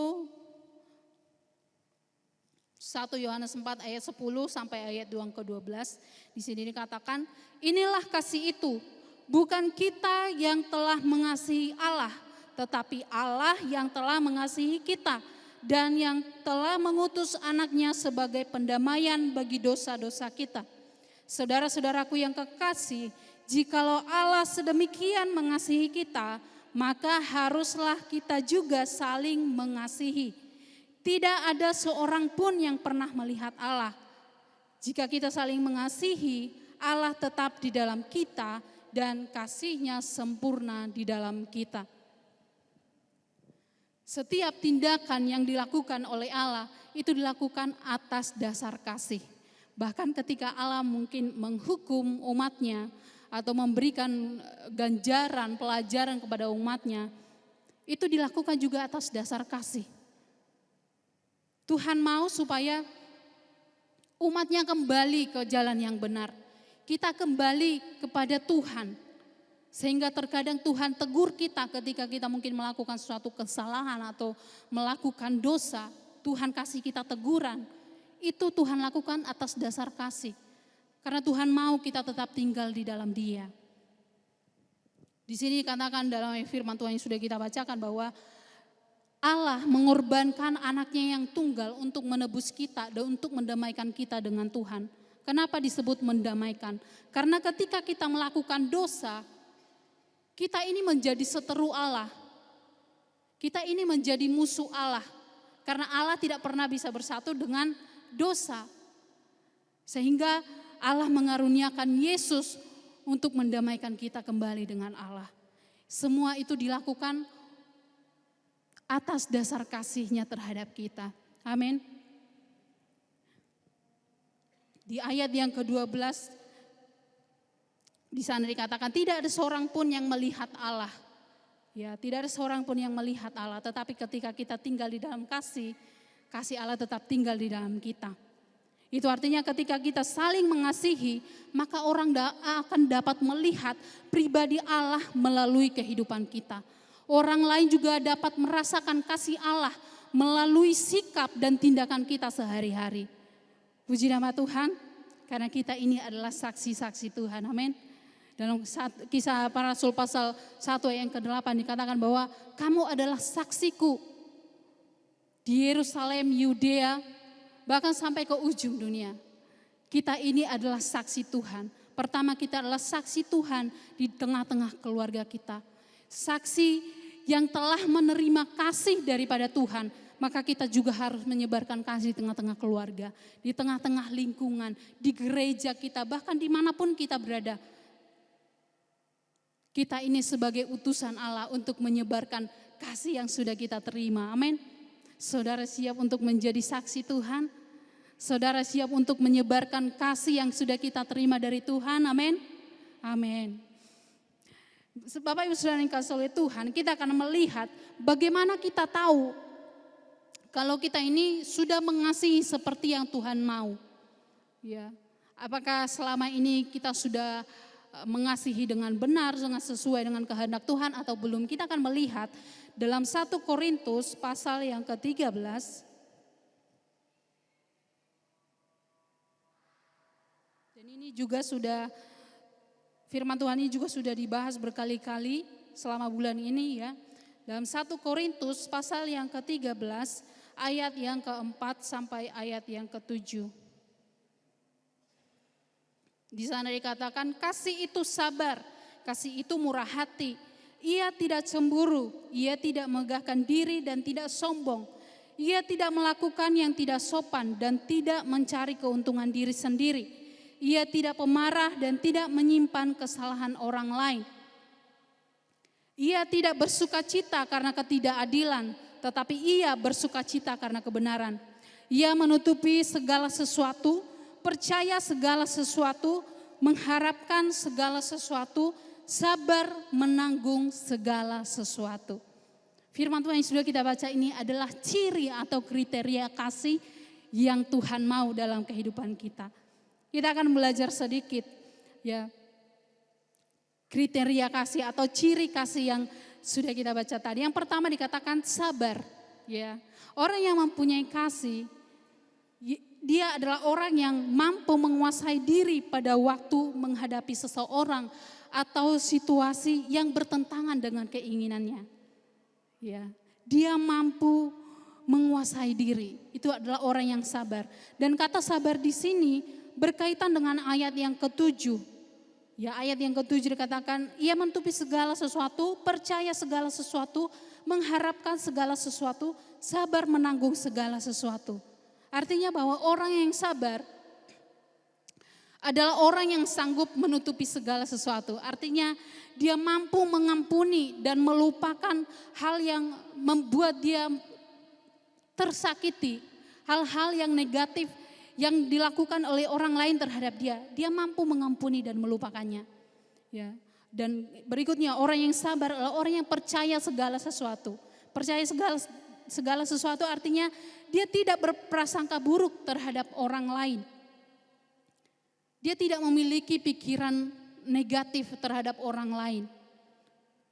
1 Yohanes 4 ayat 10 sampai ayat yang ke-12. Di sini dikatakan, inilah kasih itu, bukan kita yang telah mengasihi Allah, tetapi Allah yang telah mengasihi kita dan yang telah mengutus anaknya sebagai pendamaian bagi dosa-dosa kita. Saudara-saudaraku yang kekasih, jikalau Allah sedemikian mengasihi kita, maka haruslah kita juga saling mengasihi. Tidak ada seorang pun yang pernah melihat Allah. Jika kita saling mengasihi, Allah tetap di dalam kita dan kasih-Nya sempurna di dalam kita. Setiap tindakan yang dilakukan oleh Allah itu dilakukan atas dasar kasih. Bahkan ketika Allah mungkin menghukum umatnya atau memberikan ganjaran, pelajaran kepada umatnya, itu dilakukan juga atas dasar kasih. Tuhan mau supaya umatnya kembali ke jalan yang benar. Kita kembali kepada Tuhan. Sehingga terkadang Tuhan tegur kita ketika kita mungkin melakukan suatu kesalahan atau melakukan dosa. Tuhan kasih kita teguran. Itu Tuhan lakukan atas dasar kasih. Karena Tuhan mau kita tetap tinggal di dalam Dia. Di sini dikatakan dalam firman Tuhan yang sudah kita bacakan bahwa Allah mengorbankan anaknya yang tunggal untuk menebus kita dan untuk mendamaikan kita dengan Tuhan. Kenapa disebut mendamaikan? Karena ketika kita melakukan dosa, kita ini menjadi seteru Allah. Kita ini menjadi musuh Allah. Karena Allah tidak pernah bisa bersatu dengan dosa. Sehingga Allah mengaruniakan Yesus untuk mendamaikan kita kembali dengan Allah. Semua itu dilakukan atas dasar kasih-Nya terhadap kita. Amin. Di ayat yang ke-12 di sana dikatakan tidak ada seorang pun yang melihat Allah. Ya, tidak ada seorang pun yang melihat Allah, tetapi ketika kita tinggal di dalam kasih, kasih Allah tetap tinggal di dalam kita. Itu artinya ketika kita saling mengasihi, maka orang akan dapat melihat pribadi Allah melalui kehidupan kita. Orang lain juga dapat merasakan kasih Allah melalui sikap dan tindakan kita sehari-hari. Puji nama Tuhan, karena kita ini adalah saksi-saksi Tuhan. Amin. Dalam Kisah Para Rasul pasal 1 ayat yang ke-8 dikatakan bahwa kamu adalah saksiku di Yerusalem, Yudea, bahkan sampai ke ujung dunia. Kita ini adalah saksi Tuhan. Pertama, kita adalah saksi Tuhan di tengah-tengah keluarga kita. Saksi yang telah menerima kasih daripada Tuhan, maka kita juga harus menyebarkan kasih di tengah-tengah keluarga, di tengah-tengah lingkungan, di gereja kita, bahkan dimanapun kita berada. Kita ini sebagai utusan Allah untuk menyebarkan kasih yang sudah kita terima. Amin. Saudara siap untuk menjadi saksi Tuhan? Saudara siap untuk menyebarkan kasih yang sudah kita terima dari Tuhan? Amin. Amin. Bapak Ibu Saudara yang dikasihi oleh Tuhan, kita akan melihat bagaimana kita tahu kalau kita ini sudah mengasihi seperti yang Tuhan mau. Ya. Apakah selama ini kita sudah mengasihi dengan benar, dengan sesuai dengan kehendak Tuhan atau belum? Kita akan melihat dalam 1 Korintus pasal yang ke-13. Dan ini juga sudah, firman Tuhan ini juga sudah dibahas berkali-kali selama bulan ini ya. Dalam 1 Korintus pasal yang ke-13 ayat yang ke-4 sampai ayat yang ke-7. Di sana dikatakan kasih itu sabar, kasih itu murah hati. Ia tidak cemburu, ia tidak megahkan diri dan tidak sombong. Ia tidak melakukan yang tidak sopan dan tidak mencari keuntungan diri sendiri. Ia tidak pemarah dan tidak menyimpan kesalahan orang lain. Ia tidak bersukacita karena ketidakadilan, tetapi ia bersukacita karena kebenaran. Ia menutupi segala sesuatu, percaya segala sesuatu, mengharapkan segala sesuatu, sabar menanggung segala sesuatu. Firman Tuhan yang sudah kita baca ini adalah ciri atau kriteria kasih yang Tuhan mau dalam kehidupan kita. Kita akan belajar sedikit ya, kriteria kasih atau ciri kasih yang sudah kita baca tadi. Yang pertama dikatakan sabar ya. Orang yang mempunyai kasih, dia adalah orang yang mampu menguasai diri pada waktu menghadapi seseorang atau situasi yang bertentangan dengan keinginannya. Ya, dia mampu menguasai diri. Itu adalah orang yang sabar. Dan kata sabar di sini berkaitan dengan ayat yang ke-7. Ya, ayat yang ke-7 dikatakan, ia menutupi segala sesuatu, percaya segala sesuatu, mengharapkan segala sesuatu, sabar menanggung segala sesuatu. Artinya bahwa orang yang sabar adalah orang yang sanggup menutupi segala sesuatu. Artinya dia mampu mengampuni dan melupakan hal yang membuat dia tersakiti, hal-hal yang negatif yang dilakukan oleh orang lain terhadap dia. Dia mampu mengampuni dan melupakannya. Ya. Dan berikutnya, orang yang sabar adalah orang yang percaya segala sesuatu. Percaya segala sesuatu artinya dia tidak berprasangka buruk terhadap orang lain. Dia tidak memiliki pikiran negatif terhadap orang lain.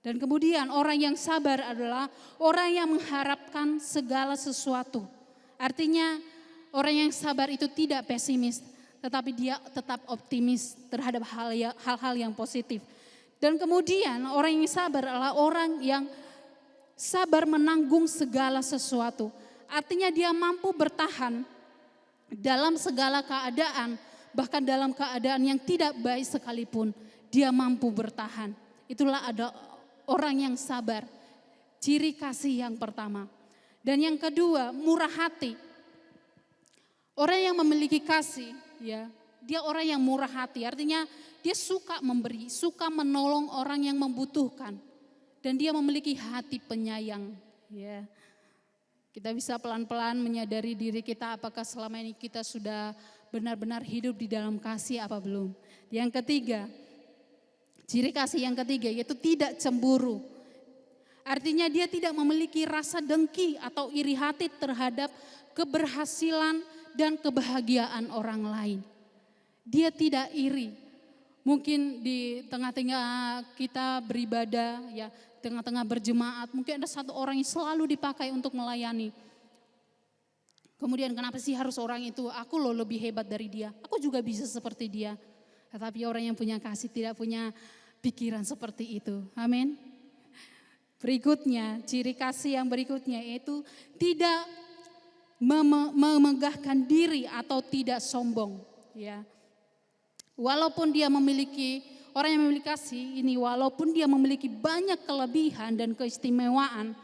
Dan kemudian orang yang sabar adalah orang yang mengharapkan segala sesuatu. Artinya orang yang sabar itu tidak pesimis, tetapi dia tetap optimis terhadap hal-hal yang positif. Dan kemudian orang yang sabar adalah orang yang sabar menanggung segala sesuatu. Artinya dia mampu bertahan dalam segala keadaan, bahkan dalam keadaan yang tidak baik sekalipun, dia mampu bertahan. Itulah ada orang yang sabar. Ciri kasih yang pertama. Dan yang kedua, murah hati. Orang yang memiliki kasih, ya, dia orang yang murah hati. Artinya dia suka memberi, suka menolong orang yang membutuhkan. Dan dia memiliki hati penyayang, ya. Kita bisa pelan-pelan menyadari diri kita apakah selama ini kita sudah benar-benar hidup di dalam kasih apa belum. Yang ketiga, ciri kasih yang ketiga yaitu tidak cemburu. Artinya dia tidak memiliki rasa dengki atau iri hati terhadap keberhasilan dan kebahagiaan orang lain. Dia tidak iri. Mungkin di tengah-tengah kita beribadah, ya, tengah-tengah berjemaat, mungkin ada satu orang yang selalu dipakai untuk melayani. Kemudian kenapa sih harus orang itu? Aku loh lebih hebat dari dia. Aku juga bisa seperti dia. Tetapi orang yang punya kasih tidak punya pikiran seperti itu. Amin. Berikutnya, ciri kasih yang berikutnya yaitu tidak memegahkan diri atau tidak sombong. Ya. Walaupun dia memiliki, orang yang memiliki kasih ini walaupun dia memiliki banyak kelebihan dan keistimewaan,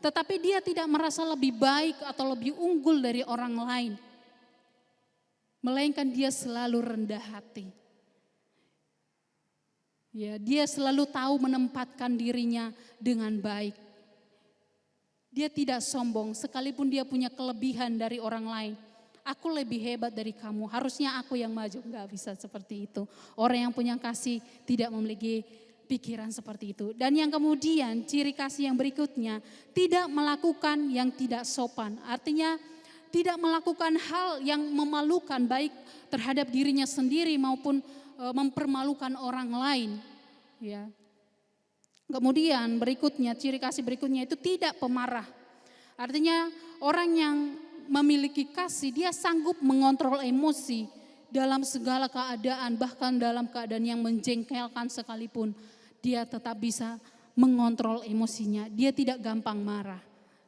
tetapi dia tidak merasa lebih baik atau lebih unggul dari orang lain. Melainkan dia selalu rendah hati. Ya, dia selalu tahu menempatkan dirinya dengan baik. Dia tidak sombong sekalipun dia punya kelebihan dari orang lain. Aku lebih hebat dari kamu, harusnya aku yang maju. Enggak bisa seperti itu. Orang yang punya kasih tidak memiliki pikiran seperti itu. Dan yang kemudian ciri kasih yang berikutnya, tidak melakukan yang tidak sopan. Artinya tidak melakukan hal yang memalukan baik terhadap dirinya sendiri maupun mempermalukan orang lain. Ya. Kemudian berikutnya, ciri kasih berikutnya itu tidak pemarah. Artinya orang yang memiliki kasih, dia sanggup mengontrol emosi dalam segala keadaan, bahkan dalam keadaan yang menjengkelkan sekalipun. Dia tetap bisa mengontrol emosinya, dia tidak gampang marah.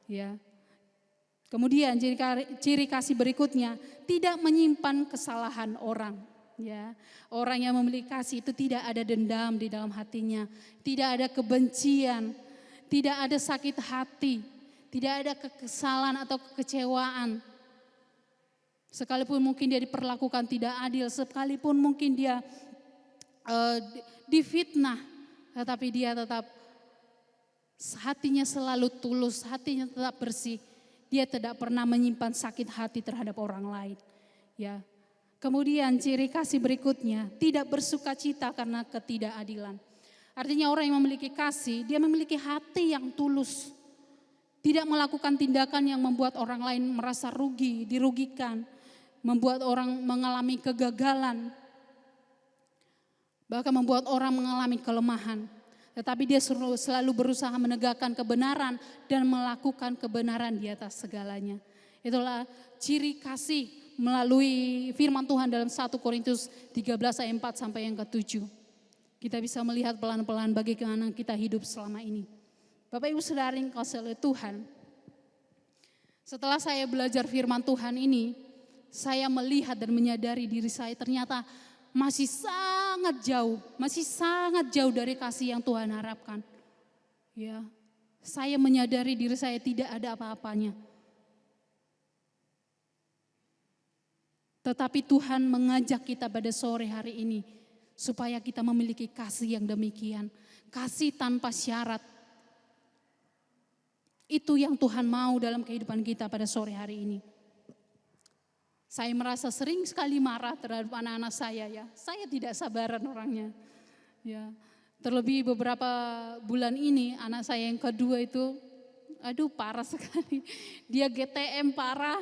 Ya. Kemudian ciri kasih berikutnya, tidak menyimpan kesalahan orang. Ya, orang yang memiliki kasih itu tidak ada dendam di dalam hatinya, tidak ada kebencian, tidak ada sakit hati, tidak ada kekesalan atau kekecewaan. Sekalipun mungkin dia diperlakukan tidak adil, sekalipun mungkin dia difitnah, tetapi dia tetap hatinya selalu tulus, hatinya tetap bersih. Dia tidak pernah menyimpan sakit hati terhadap orang lain. Ya. Kemudian ciri kasih berikutnya, tidak bersuka cita karena ketidakadilan. Artinya orang yang memiliki kasih, dia memiliki hati yang tulus. Tidak melakukan tindakan yang membuat orang lain merasa rugi, dirugikan. Membuat orang mengalami kegagalan. Bahkan membuat orang mengalami kelemahan. Tetapi dia selalu berusaha menegakkan kebenaran dan melakukan kebenaran di atas segalanya. Itulah ciri kasih melalui firman Tuhan dalam 1 Korintus 13 ayat 4 sampai yang ke-7. Kita bisa melihat pelan-pelan bagaimana kita hidup selama ini. Bapak Ibu Saudara yang dikasihi oleh Tuhan. Setelah saya belajar firman Tuhan ini, saya melihat dan menyadari diri saya ternyata masih sangat jauh dari kasih yang Tuhan harapkan. Ya, saya menyadari diri saya tidak ada apa-apanya. Tetapi Tuhan mengajak kita pada sore hari ini supaya kita memiliki kasih yang demikian, kasih tanpa syarat. Itu yang Tuhan mau dalam kehidupan kita pada sore hari ini. Saya merasa sering sekali marah terhadap anak-anak saya ya. Saya tidak sabaran orangnya. Ya. Terlebih beberapa bulan ini anak saya yang kedua itu aduh parah sekali. Dia GTM parah.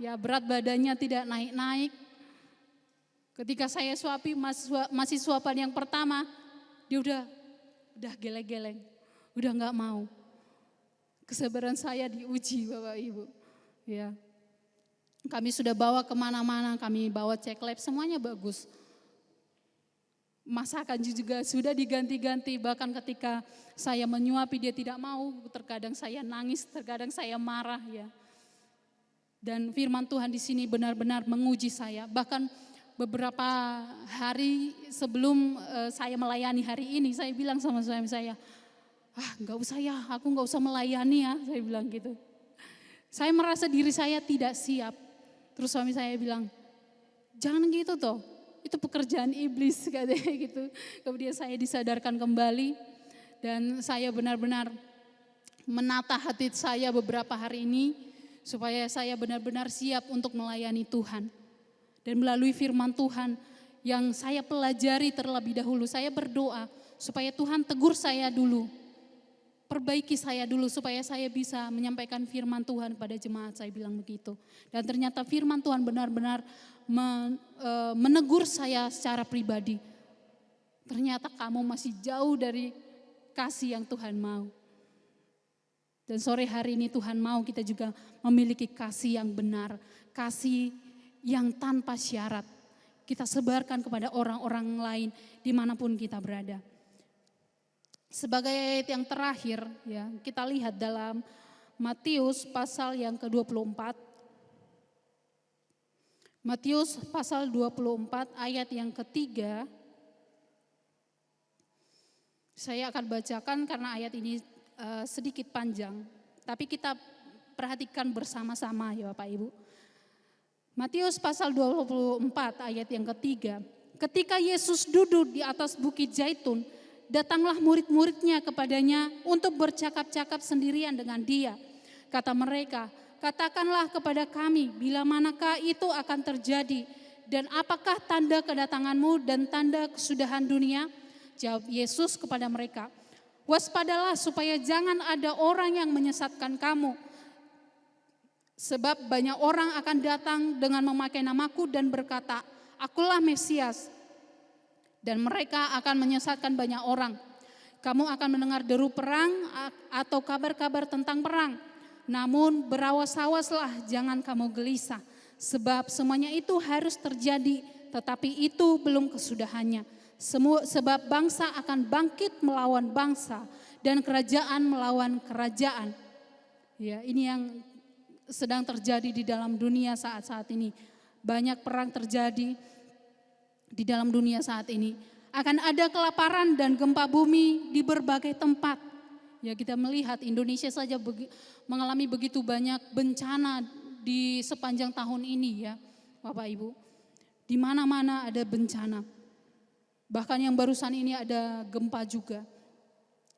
Ya, berat badannya tidak naik-naik. Ketika saya suapi masih suapan yang pertama, dia udah geleng-geleng, udah nggak mau. Kesabaran saya diuji Bapak Ibu. Ya, kami sudah bawa kemana-mana, kami bawa cek lab, semuanya bagus. Masakan juga sudah diganti-ganti, bahkan ketika saya menyuapi dia tidak mau, terkadang saya nangis, terkadang saya marah ya. Dan firman Tuhan di sini benar-benar menguji saya. Bahkan beberapa hari sebelum saya melayani hari ini, saya bilang sama suami saya, nggak usah ya, aku nggak usah melayani ya, saya bilang gitu. Saya merasa diri saya tidak siap. Terus suami saya bilang, jangan gitu toh, itu pekerjaan iblis katanya gitu. Kemudian saya disadarkan kembali dan saya benar-benar menata hati saya beberapa hari ini supaya saya benar-benar siap untuk melayani Tuhan. Dan melalui firman Tuhan yang saya pelajari terlebih dahulu, saya berdoa supaya Tuhan tegur saya dulu. Perbaiki saya dulu supaya saya bisa menyampaikan firman Tuhan pada jemaat, saya bilang begitu. Dan ternyata firman Tuhan benar-benar menegur saya secara pribadi. Ternyata kamu masih jauh dari kasih yang Tuhan mau. Dan sore hari ini Tuhan mau kita juga memiliki kasih yang benar, kasih yang tanpa syarat. Kita sebarkan kepada orang-orang lain dimanapun kita berada. Sebagai ayat yang terakhir ya, kita lihat dalam Matius pasal yang ke-24. Matius pasal 24 ayat yang ketiga. Saya akan bacakan karena ayat ini sedikit panjang, tapi kita perhatikan bersama-sama ya Bapak Ibu. Matius pasal 24 ayat yang ketiga. Ketika Yesus duduk di atas bukit Zaitun, datanglah murid-muridnya kepadanya untuk bercakap-cakap sendirian dengan dia. Kata mereka, katakanlah kepada kami bila manakah itu akan terjadi dan apakah tanda kedatanganmu dan tanda kesudahan dunia? Jawab Yesus kepada mereka, waspadalah supaya jangan ada orang yang menyesatkan kamu. Sebab banyak orang akan datang dengan memakai namaku dan berkata, akulah Mesias. Dan mereka akan menyesatkan banyak orang. Kamu akan mendengar deru perang atau kabar-kabar tentang perang. Namun berawas-awaslah, jangan kamu gelisah. Sebab semuanya itu harus terjadi, tetapi itu belum kesudahannya. Sebab bangsa akan bangkit melawan bangsa dan kerajaan melawan kerajaan. Ya, ini yang sedang terjadi di dalam dunia saat-saat ini. Banyak perang terjadi di dalam dunia saat ini. Akan ada kelaparan dan gempa bumi di berbagai tempat. Ya, kita melihat Indonesia saja mengalami begitu banyak bencana di sepanjang tahun ini ya Bapak Ibu. Di mana-mana ada bencana. Bahkan yang barusan ini ada gempa juga.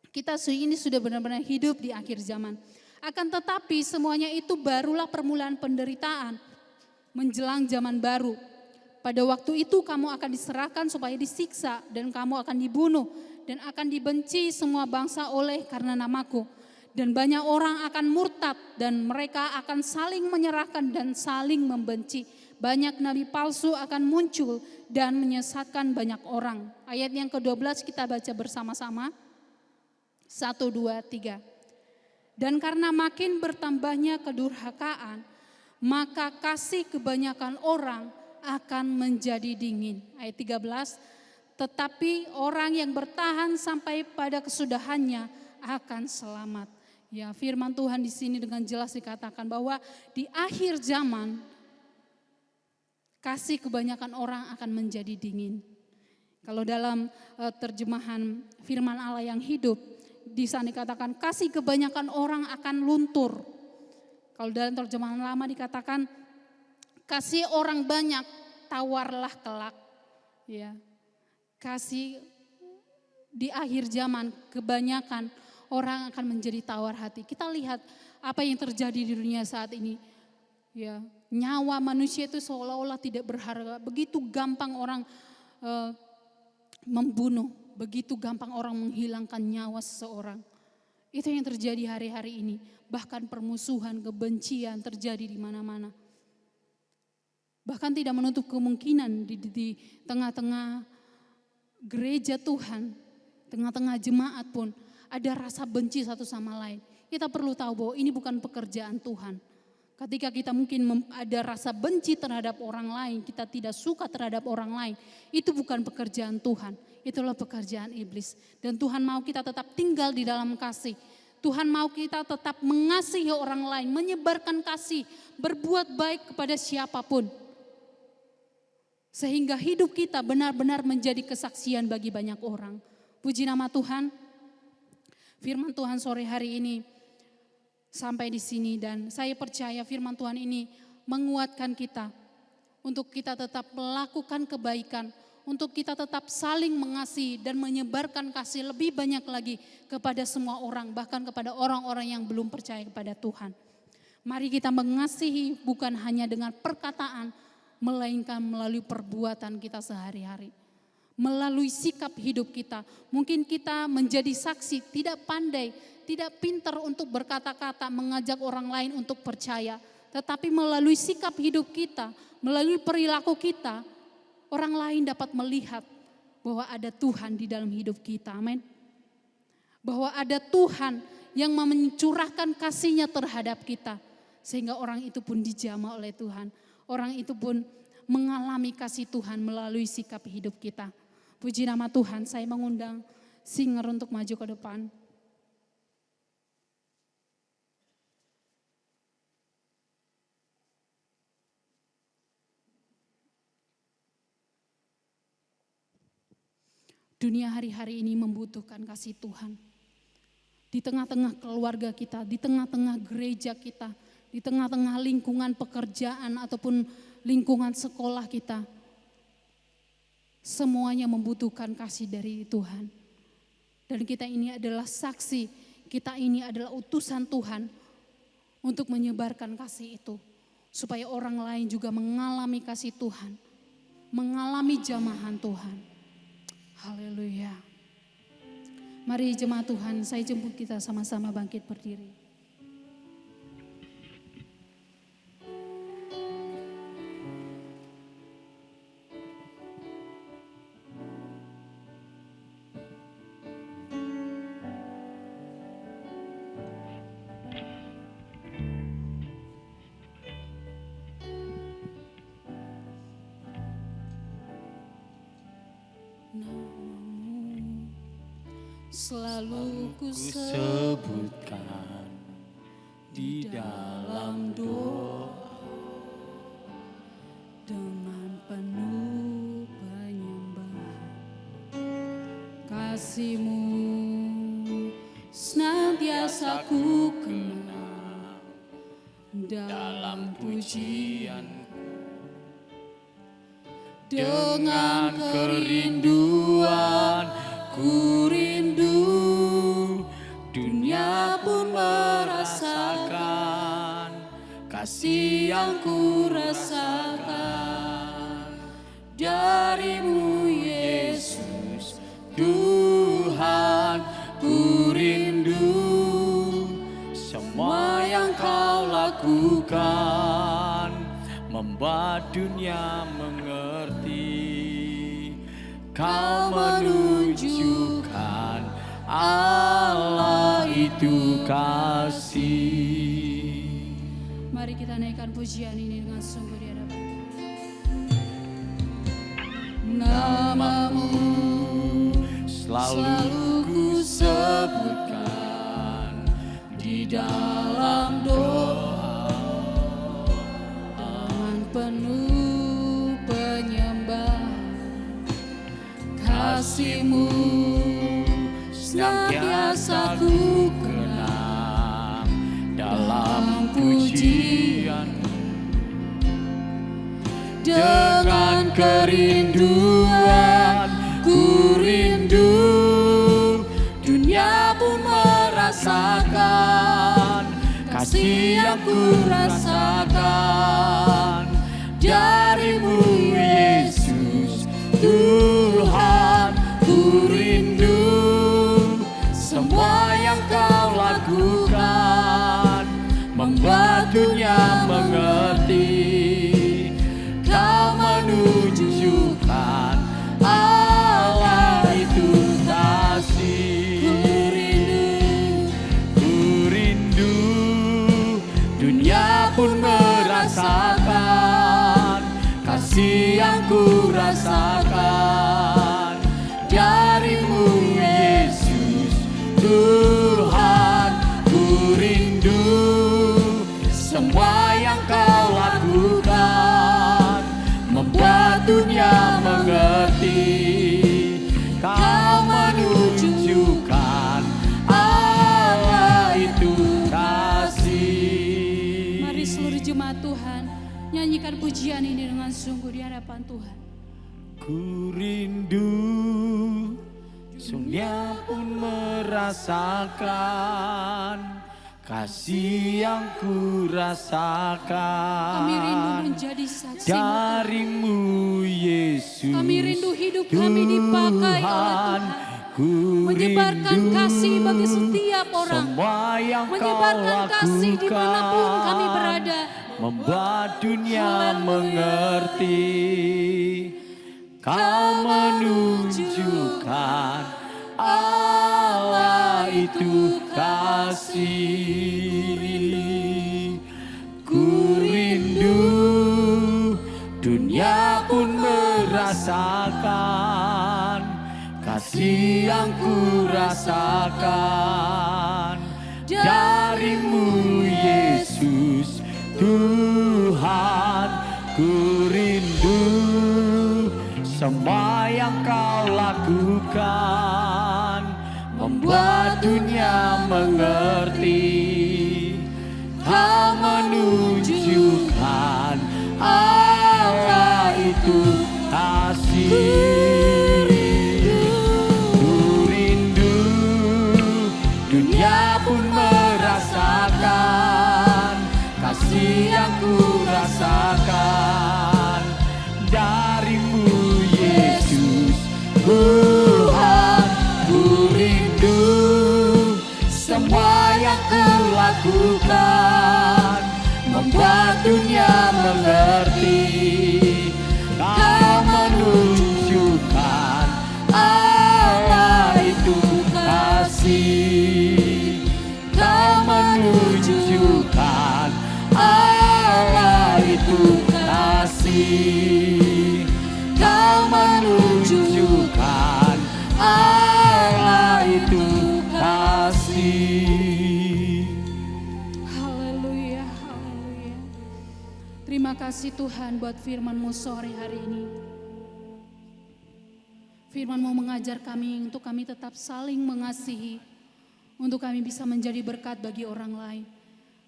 Kita ini sudah benar-benar hidup di akhir zaman. Akan tetapi semuanya itu barulah permulaan penderitaan menjelang zaman baru. Pada waktu itu kamu akan diserahkan supaya disiksa dan kamu akan dibunuh dan akan dibenci semua bangsa oleh karena namaku. Dan banyak orang akan murtad dan mereka akan saling menyerahkan dan saling membenci. Banyak nabi palsu akan muncul dan menyesatkan banyak orang. Ayat yang ke-12 kita baca bersama-sama. 1, 2, 3. Dan karena makin bertambahnya kedurhakaan, maka kasih kebanyakan orang akan menjadi dingin. Ayat 13, tetapi orang yang bertahan sampai pada kesudahannya akan selamat. Ya, firman Tuhan di sini dengan jelas dikatakan bahwa di akhir zaman kasih kebanyakan orang akan menjadi dingin. Kalau dalam terjemahan firman Allah yang hidup, di sana dikatakan kasih kebanyakan orang akan luntur. Kalau dalam terjemahan lama dikatakan kasih orang banyak tawarlah kelak. Ya. Kasih di akhir zaman kebanyakan orang akan menjadi tawar hati. Kita lihat apa yang terjadi di dunia saat ini. Ya, nyawa manusia itu seolah-olah tidak berharga. Begitu gampang orang membunuh, begitu gampang orang menghilangkan nyawa seseorang. Itu yang terjadi hari-hari ini. Bahkan permusuhan, kebencian terjadi di mana-mana. Bahkan tidak menutup kemungkinan di tengah-tengah gereja Tuhan, tengah-tengah jemaat pun ada rasa benci satu sama lain. Kita perlu tahu bahwa ini bukan pekerjaan Tuhan. Ketika kita mungkin ada rasa benci terhadap orang lain, kita tidak suka terhadap orang lain, itu bukan pekerjaan Tuhan, itulah pekerjaan iblis. Dan Tuhan mau kita tetap tinggal di dalam kasih. Tuhan mau kita tetap mengasihi orang lain, menyebarkan kasih, berbuat baik kepada siapapun. Sehingga hidup kita benar-benar menjadi kesaksian bagi banyak orang. Puji nama Tuhan. Firman Tuhan sore hari ini sampai di sini, dan saya percaya firman Tuhan ini menguatkan kita untuk kita tetap melakukan kebaikan, untuk kita tetap saling mengasihi dan menyebarkan kasih lebih banyak lagi kepada semua orang, bahkan kepada orang-orang yang belum percaya kepada Tuhan. Mari kita mengasihi bukan hanya dengan perkataan, melainkan melalui perbuatan kita sehari-hari. Melalui sikap hidup kita. Mungkin kita menjadi saksi, tidak pandai, tidak pintar untuk berkata-kata, mengajak orang lain untuk percaya. Tetapi melalui sikap hidup kita, melalui perilaku kita, orang lain dapat melihat bahwa ada Tuhan di dalam hidup kita. Amin. Bahwa ada Tuhan yang mencurahkan kasih-Nya terhadap kita. Sehingga orang itu pun dijamah oleh Tuhan. Orang itu pun mengalami kasih Tuhan melalui sikap hidup kita. Puji nama Tuhan, saya mengundang singer untuk maju ke depan. Dunia hari-hari ini membutuhkan kasih Tuhan. Di tengah-tengah keluarga kita, di tengah-tengah gereja kita, di tengah-tengah lingkungan pekerjaan ataupun lingkungan sekolah kita. Semuanya membutuhkan kasih dari Tuhan. Dan kita ini adalah saksi, kita ini adalah utusan Tuhan untuk menyebarkan kasih itu. Supaya orang lain juga mengalami kasih Tuhan, mengalami jamahan Tuhan. Haleluya. Mari jemaat Tuhan, saya jemput kita sama-sama bangkit berdiri. Selalu ku sebutkan di dalam doa dengan penuh penyembahan. Kasih-Mu senantiasa ku kenang dalam pujianku. Dengan kerinduan ku rindu, dunia pun merasakan kasih yang ku rasakan dari-Mu Yesus. Tuhan, ku rindu semua yang Kau lakukan, membuat dunia mengerti Kau menunjukkan Allah itu kasih. Mari kita naikkan pujian ini dengan sungguh di hadapan Tuhan. Nama-Mu selalu ku sebutkan di dalam doa dengan penuh penyembahan. Kasih-Mu senantiasa ku kenang dalam pujian. Dengan kerinduan, ku rindu. Dunia pun merasakan kasih yang ku rasakan darimu Yesus Tuhan. Ku rindu semua yang kau lakukan, membuat dunia mengerti. Kau menunjukkan Allah itu kasih. Ku rindu, dunia pun merasakan kasih yang ku rasakan darimu Yesus Tuhan. Ku rindu semua yang kau lakukan, membuat dunia mengerti. Kau menunjukkan Allah itu kasih. Mari seluruh jemaat Tuhan nyanyikan pujian ini dengan sungguh di hadapan Tuhan. Ku rindu, dunia pun merasakan kasih yang ku rasakan. Kami rindu menjadi saksi darimu Yesus. Kami rindu hidup kami dipakai oleh Tuhan, menyebarkan kasih bagi setiap orang, semua yang menyebarkan kau kasih dimanapun kami lakukan, berada, membuat dunia Haleluya. mengerti. Kau menunjukkan Allah itu kasih. Ku rindu, dunia pun merasakan kasih yang ku rasakan darimu Yesus Tuhan. Ku rindu semua yang kau lakukan, membuat dunia mengerti. Kau menunjukkan Allah itu kasih. Ku rindu, dunia pun merasakan kasih yang ku rasakan darimu Yesus Tuhan. Ku rindu semua yang ku lakukan, membuat dunia mengerti. Kau menunjukkan Allah itu kasih. Kau menunjukkan Allah itu kasih. Kau menunjukkan Allah itu kasih. Haleluya, haleluya. Terima kasih Tuhan buat firman-Mu sore hari ini. Firman-Mu mengajar kami untuk kami tetap saling mengasihi, untuk kami bisa menjadi berkat bagi orang lain.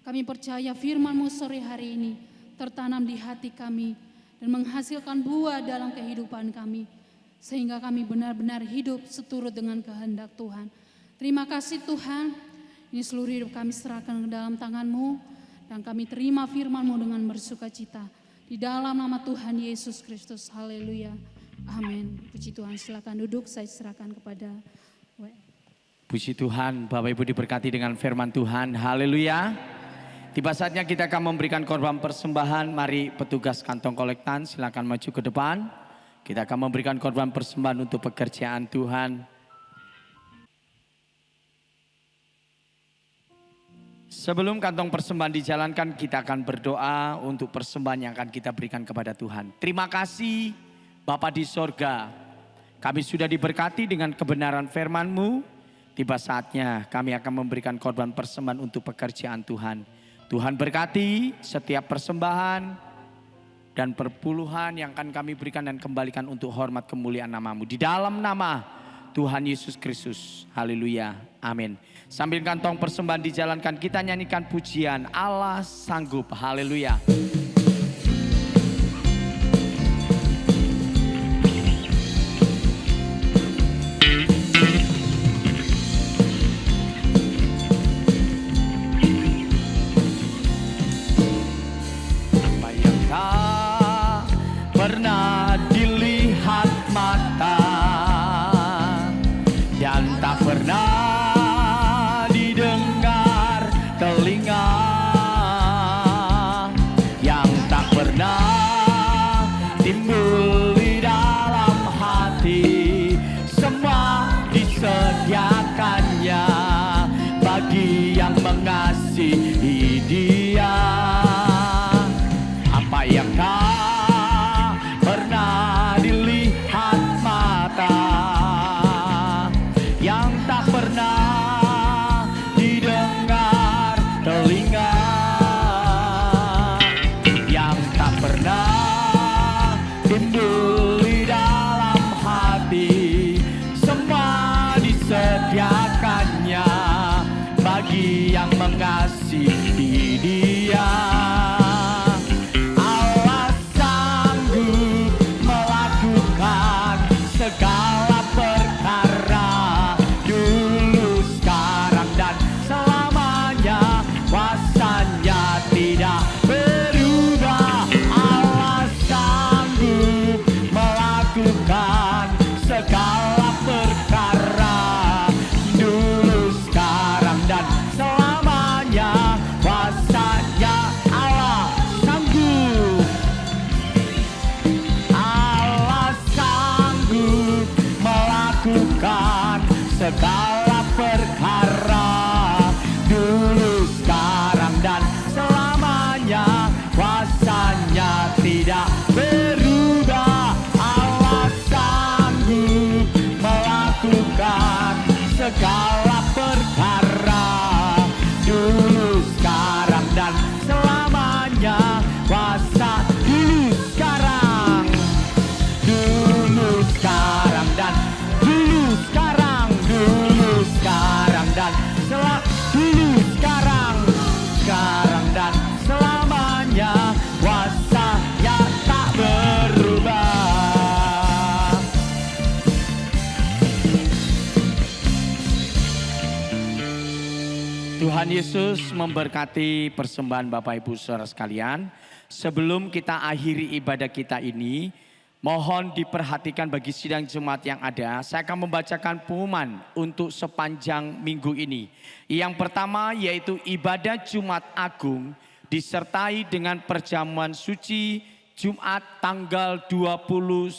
Kami percaya firman-Mu sore hari ini tertanam di hati kami dan menghasilkan buah dalam kehidupan kami, sehingga kami benar-benar hidup seturut dengan kehendak Tuhan. Terima kasih Tuhan, ini seluruh hidup kami serahkan ke dalam tangan-Mu, dan kami terima firman-Mu dengan bersuka cita. Di dalam nama Tuhan Yesus Kristus, haleluya, amin. Puji Tuhan, silakan duduk, saya serahkan kepada Puji Tuhan, Bapak Ibu diberkati dengan firman Tuhan, haleluya. Tiba saatnya kita akan memberikan korban persembahan. Mari petugas kantong kolektan silakan maju ke depan. Kita akan memberikan korban persembahan untuk pekerjaan Tuhan. Sebelum kantong persembahan dijalankan, kita akan berdoa untuk persembahan yang akan kita berikan kepada Tuhan. Terima kasih Bapa di sorga, kami sudah diberkati dengan kebenaran firman-Mu. Tiba saatnya kami akan memberikan korban persembahan untuk pekerjaan Tuhan. Tuhan berkati setiap persembahan dan perpuluhan yang akan kami berikan dan kembalikan untuk hormat kemuliaan nama-Mu. Di dalam nama Tuhan Yesus Kristus, haleluya, amin. Sambil kantong persembahan dijalankan, kita nyanyikan pujian Allah sanggup, haleluya. mengasihi Dia. Allah sanggup melakukan segala perkara, dulu, sekarang, dan selamanya. Kuasanya tidak berubah. Allah sanggup melakukan segala perkara, dulu, sekarang, dan selamanya. Kuasanya Allah sanggup. Allah sanggup melakukan segala perkara, dulu, sekarang, dan selamanya. Kuasanya tidak berubah. Allah sanggup melakukan segala perkara, dulu, sekarang, dan selamanya. Kuasa dulu, sekarang, dulu, sekarang, dan dulu, sekarang, dulu, sekarang, dan dulu, sekarang, dan selamanya. Kuasanya tak berubah. Tuhan Yesus memberkati persembahan Bapak Ibu Saudara sekalian. Sebelum kita akhiri ibadah kita ini, mohon diperhatikan bagi sidang jemaat yang ada. Saya akan membacakan pengumuman untuk sepanjang minggu ini. Yang pertama yaitu ibadah Jumat Agung disertai dengan perjamuan suci Jumat tanggal 29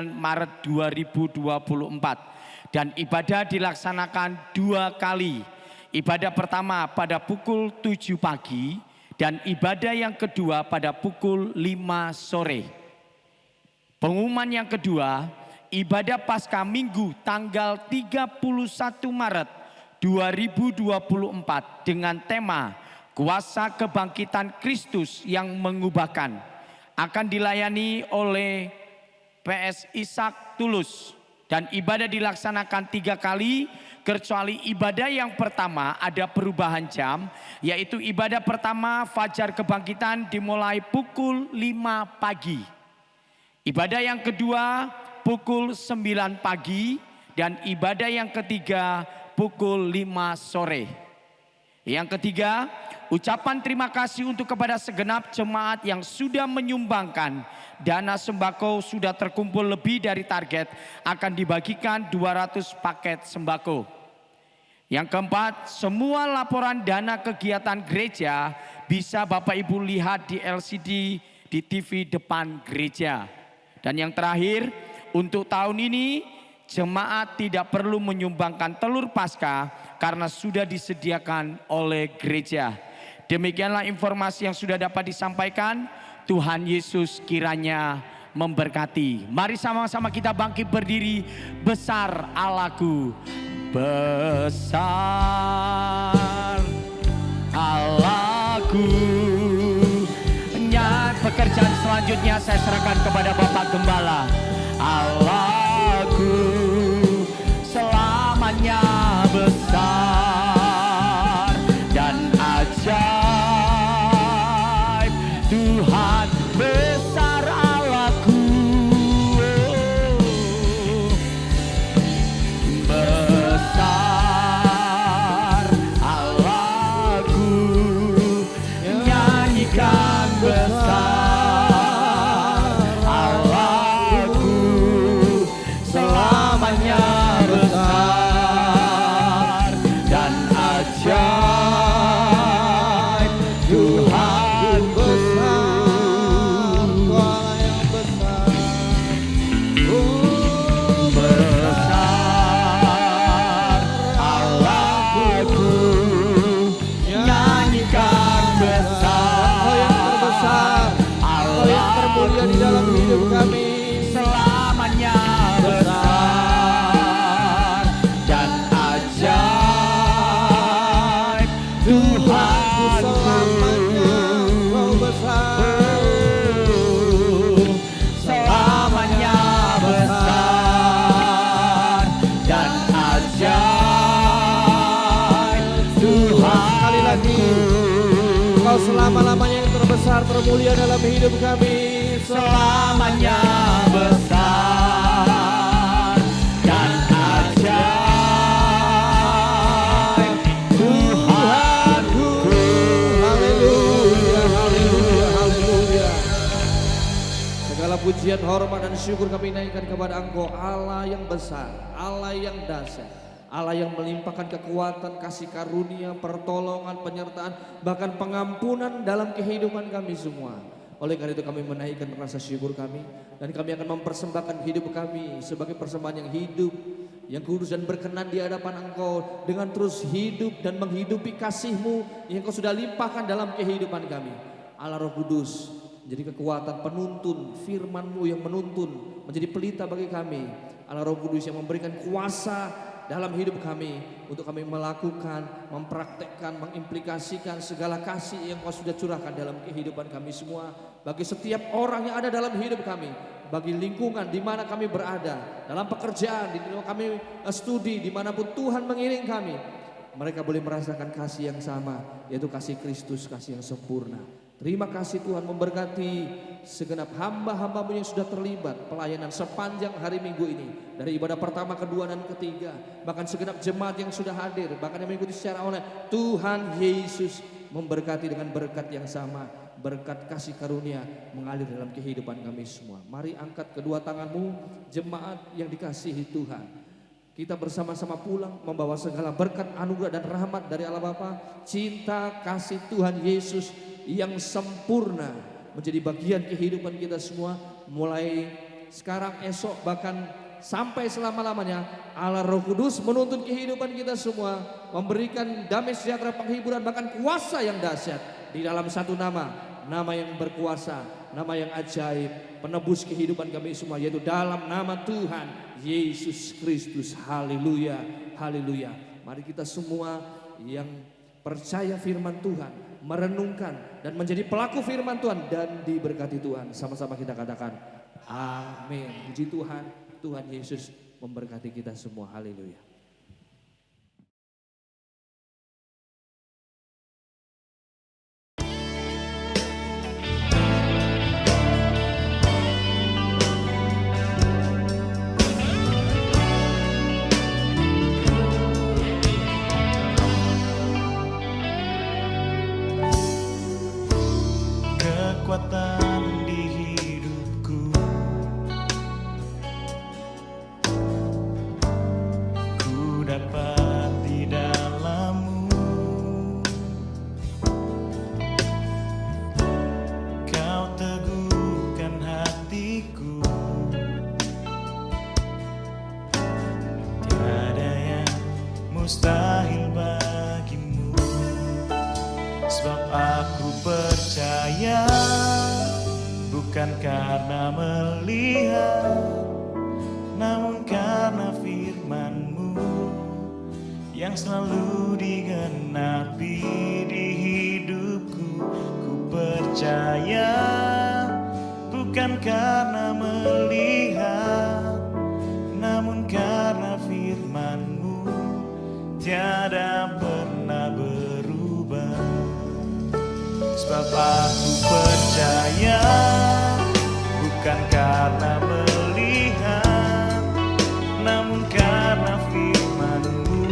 Maret 2024. Dan ibadah dilaksanakan 2 kali. Ibadah pertama pada pukul 7 pagi dan ibadah yang kedua pada pukul 5 sore. Pengumuman yang kedua, ibadah Paskah Minggu tanggal 31 Maret 2024 dengan tema Kuasa Kebangkitan Kristus yang Mengubahkan akan dilayani oleh PS Ishak Tulus dan ibadah dilaksanakan 3 kali. Kecuali ibadah yang pertama ada perubahan jam, yaitu ibadah pertama Fajar Kebangkitan dimulai pukul 5 pagi. Ibadah yang kedua pukul 9 pagi dan ibadah yang ketiga pukul 5 sore. Yang ketiga, ucapan terima kasih untuk kepada segenap jemaat yang sudah menyumbangkan. Dana sembako sudah terkumpul lebih dari target, akan dibagikan 200 paket sembako. Yang keempat, semua laporan dana kegiatan gereja bisa Bapak Ibu lihat di LCD di TV depan gereja. Dan yang terakhir, untuk tahun ini jemaat tidak perlu menyumbangkan telur Paskah karena sudah disediakan oleh gereja. Demikianlah informasi yang sudah dapat disampaikan. Tuhan Yesus kiranya memberkati. Mari sama-sama kita bangkit berdiri. Besar Allahku, besar Allahku. Pekerjaan selanjutnya saya serahkan kepada Bapak Gembala. Allahku selamanya besar dan ajaib. Tuhan besar Allahku, besar Allahku, nyanyikan besar Allahku, selamanya besar dan ajaib. Tuhan besar, Tuhan yang besar. besar Allahku, nyanyikan besar. Kau yang terbesar, Kau yang termulia di dalam hidup kami. Selamanya besar dan ajaib. Tuhanku selamanya Engkau selama-lamanya yang terbesar, termulia dalam hidup kami. Selamanya besar dan ajaib Tuhanku. Haleluya, haleluya, haleluya. Segala pujian, hormat dan syukur kami naikkan kepada Engkau, Allah yang besar, Allah yang dahsyat, Allah yang melimpahkan kekuatan, kasih karunia, pertolongan, penyertaan, bahkan pengampunan dalam kehidupan kami semua. Oleh karena itu kami menaikkan rasa syukur kami, dan kami akan mempersembahkan hidup kami sebagai persembahan yang hidup, yang kudus dan berkenan di hadapan Engkau, dengan terus hidup dan menghidupi kasih-Mu yang Kau sudah limpahkan dalam kehidupan kami. Allah Roh Kudus menjadi kekuatan penuntun, firman-Mu yang menuntun, menjadi pelita bagi kami. Allah Roh Kudus yang memberikan kuasa dalam hidup kami untuk kami melakukan, mempraktekkan, mengimplikasikan segala kasih yang Kau sudah curahkan dalam kehidupan kami semua, bagi setiap orang yang ada dalam hidup kami, bagi lingkungan di mana kami berada, dalam pekerjaan, di mana kami studi, dimanapun Tuhan mengiring kami, mereka boleh merasakan kasih yang sama, yaitu kasih Kristus, kasih yang sempurna. Terima kasih Tuhan, memberkati segenap hamba-hamba-Mu yang sudah terlibat pelayanan sepanjang hari Minggu ini, dari ibadah pertama, kedua dan ketiga, bahkan segenap jemaat yang sudah hadir, bahkan yang mengikuti secara online. Tuhan Yesus memberkati dengan berkat yang sama, berkat kasih karunia mengalir dalam kehidupan kami semua. Mari angkat kedua tanganmu, jemaat yang dikasihi Tuhan. Kita bersama-sama pulang membawa segala berkat, anugerah dan rahmat dari Allah Bapa, cinta kasih Tuhan Yesus yang sempurna menjadi bagian kehidupan kita semua, mulai sekarang, esok, bahkan sampai selama-lamanya. Allah Roh Kudus menuntun kehidupan kita semua, memberikan damai sejahtera, penghiburan, bahkan kuasa yang dahsyat di dalam satu nama, nama yang berkuasa, nama yang ajaib, penebus kehidupan kami semua, yaitu dalam nama Tuhan Yesus Kristus. Haleluya, haleluya. Mari kita semua yang percaya firman Tuhan, merenungkan dan menjadi pelaku firman Tuhan dan diberkati Tuhan. Sama-sama kita katakan amin. Puji Tuhan, Tuhan Yesus memberkati kita semua. Haleluya. Kekuatan di hidupku, ku dapat di dalam-Mu. Kau teguhkan hatiku, tiada yang mustahil bagimu. Sebab aku percaya, bukan karena melihat, namun karena firman-Mu yang selalu digenapi di hidupku. Ku percaya, bukan karena melihat, namun karena firman-Mu tiada pernah berubah. Sebab aku percaya, bukan karena melihat, namun karena firman-Mu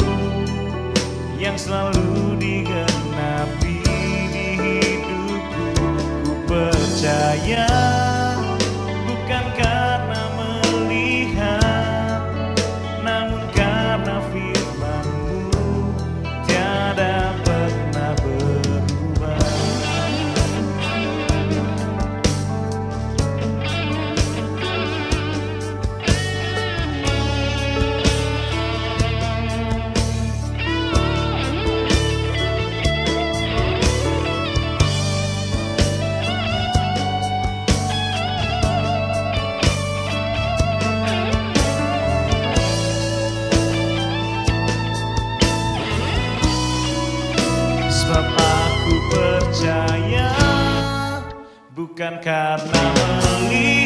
yang selalu digenapi di hidupku. Ku percaya, bukan karena melihat, namun karena firman-Mu tiada pernah berubah. Sebab aku percaya, bukan karena melihat,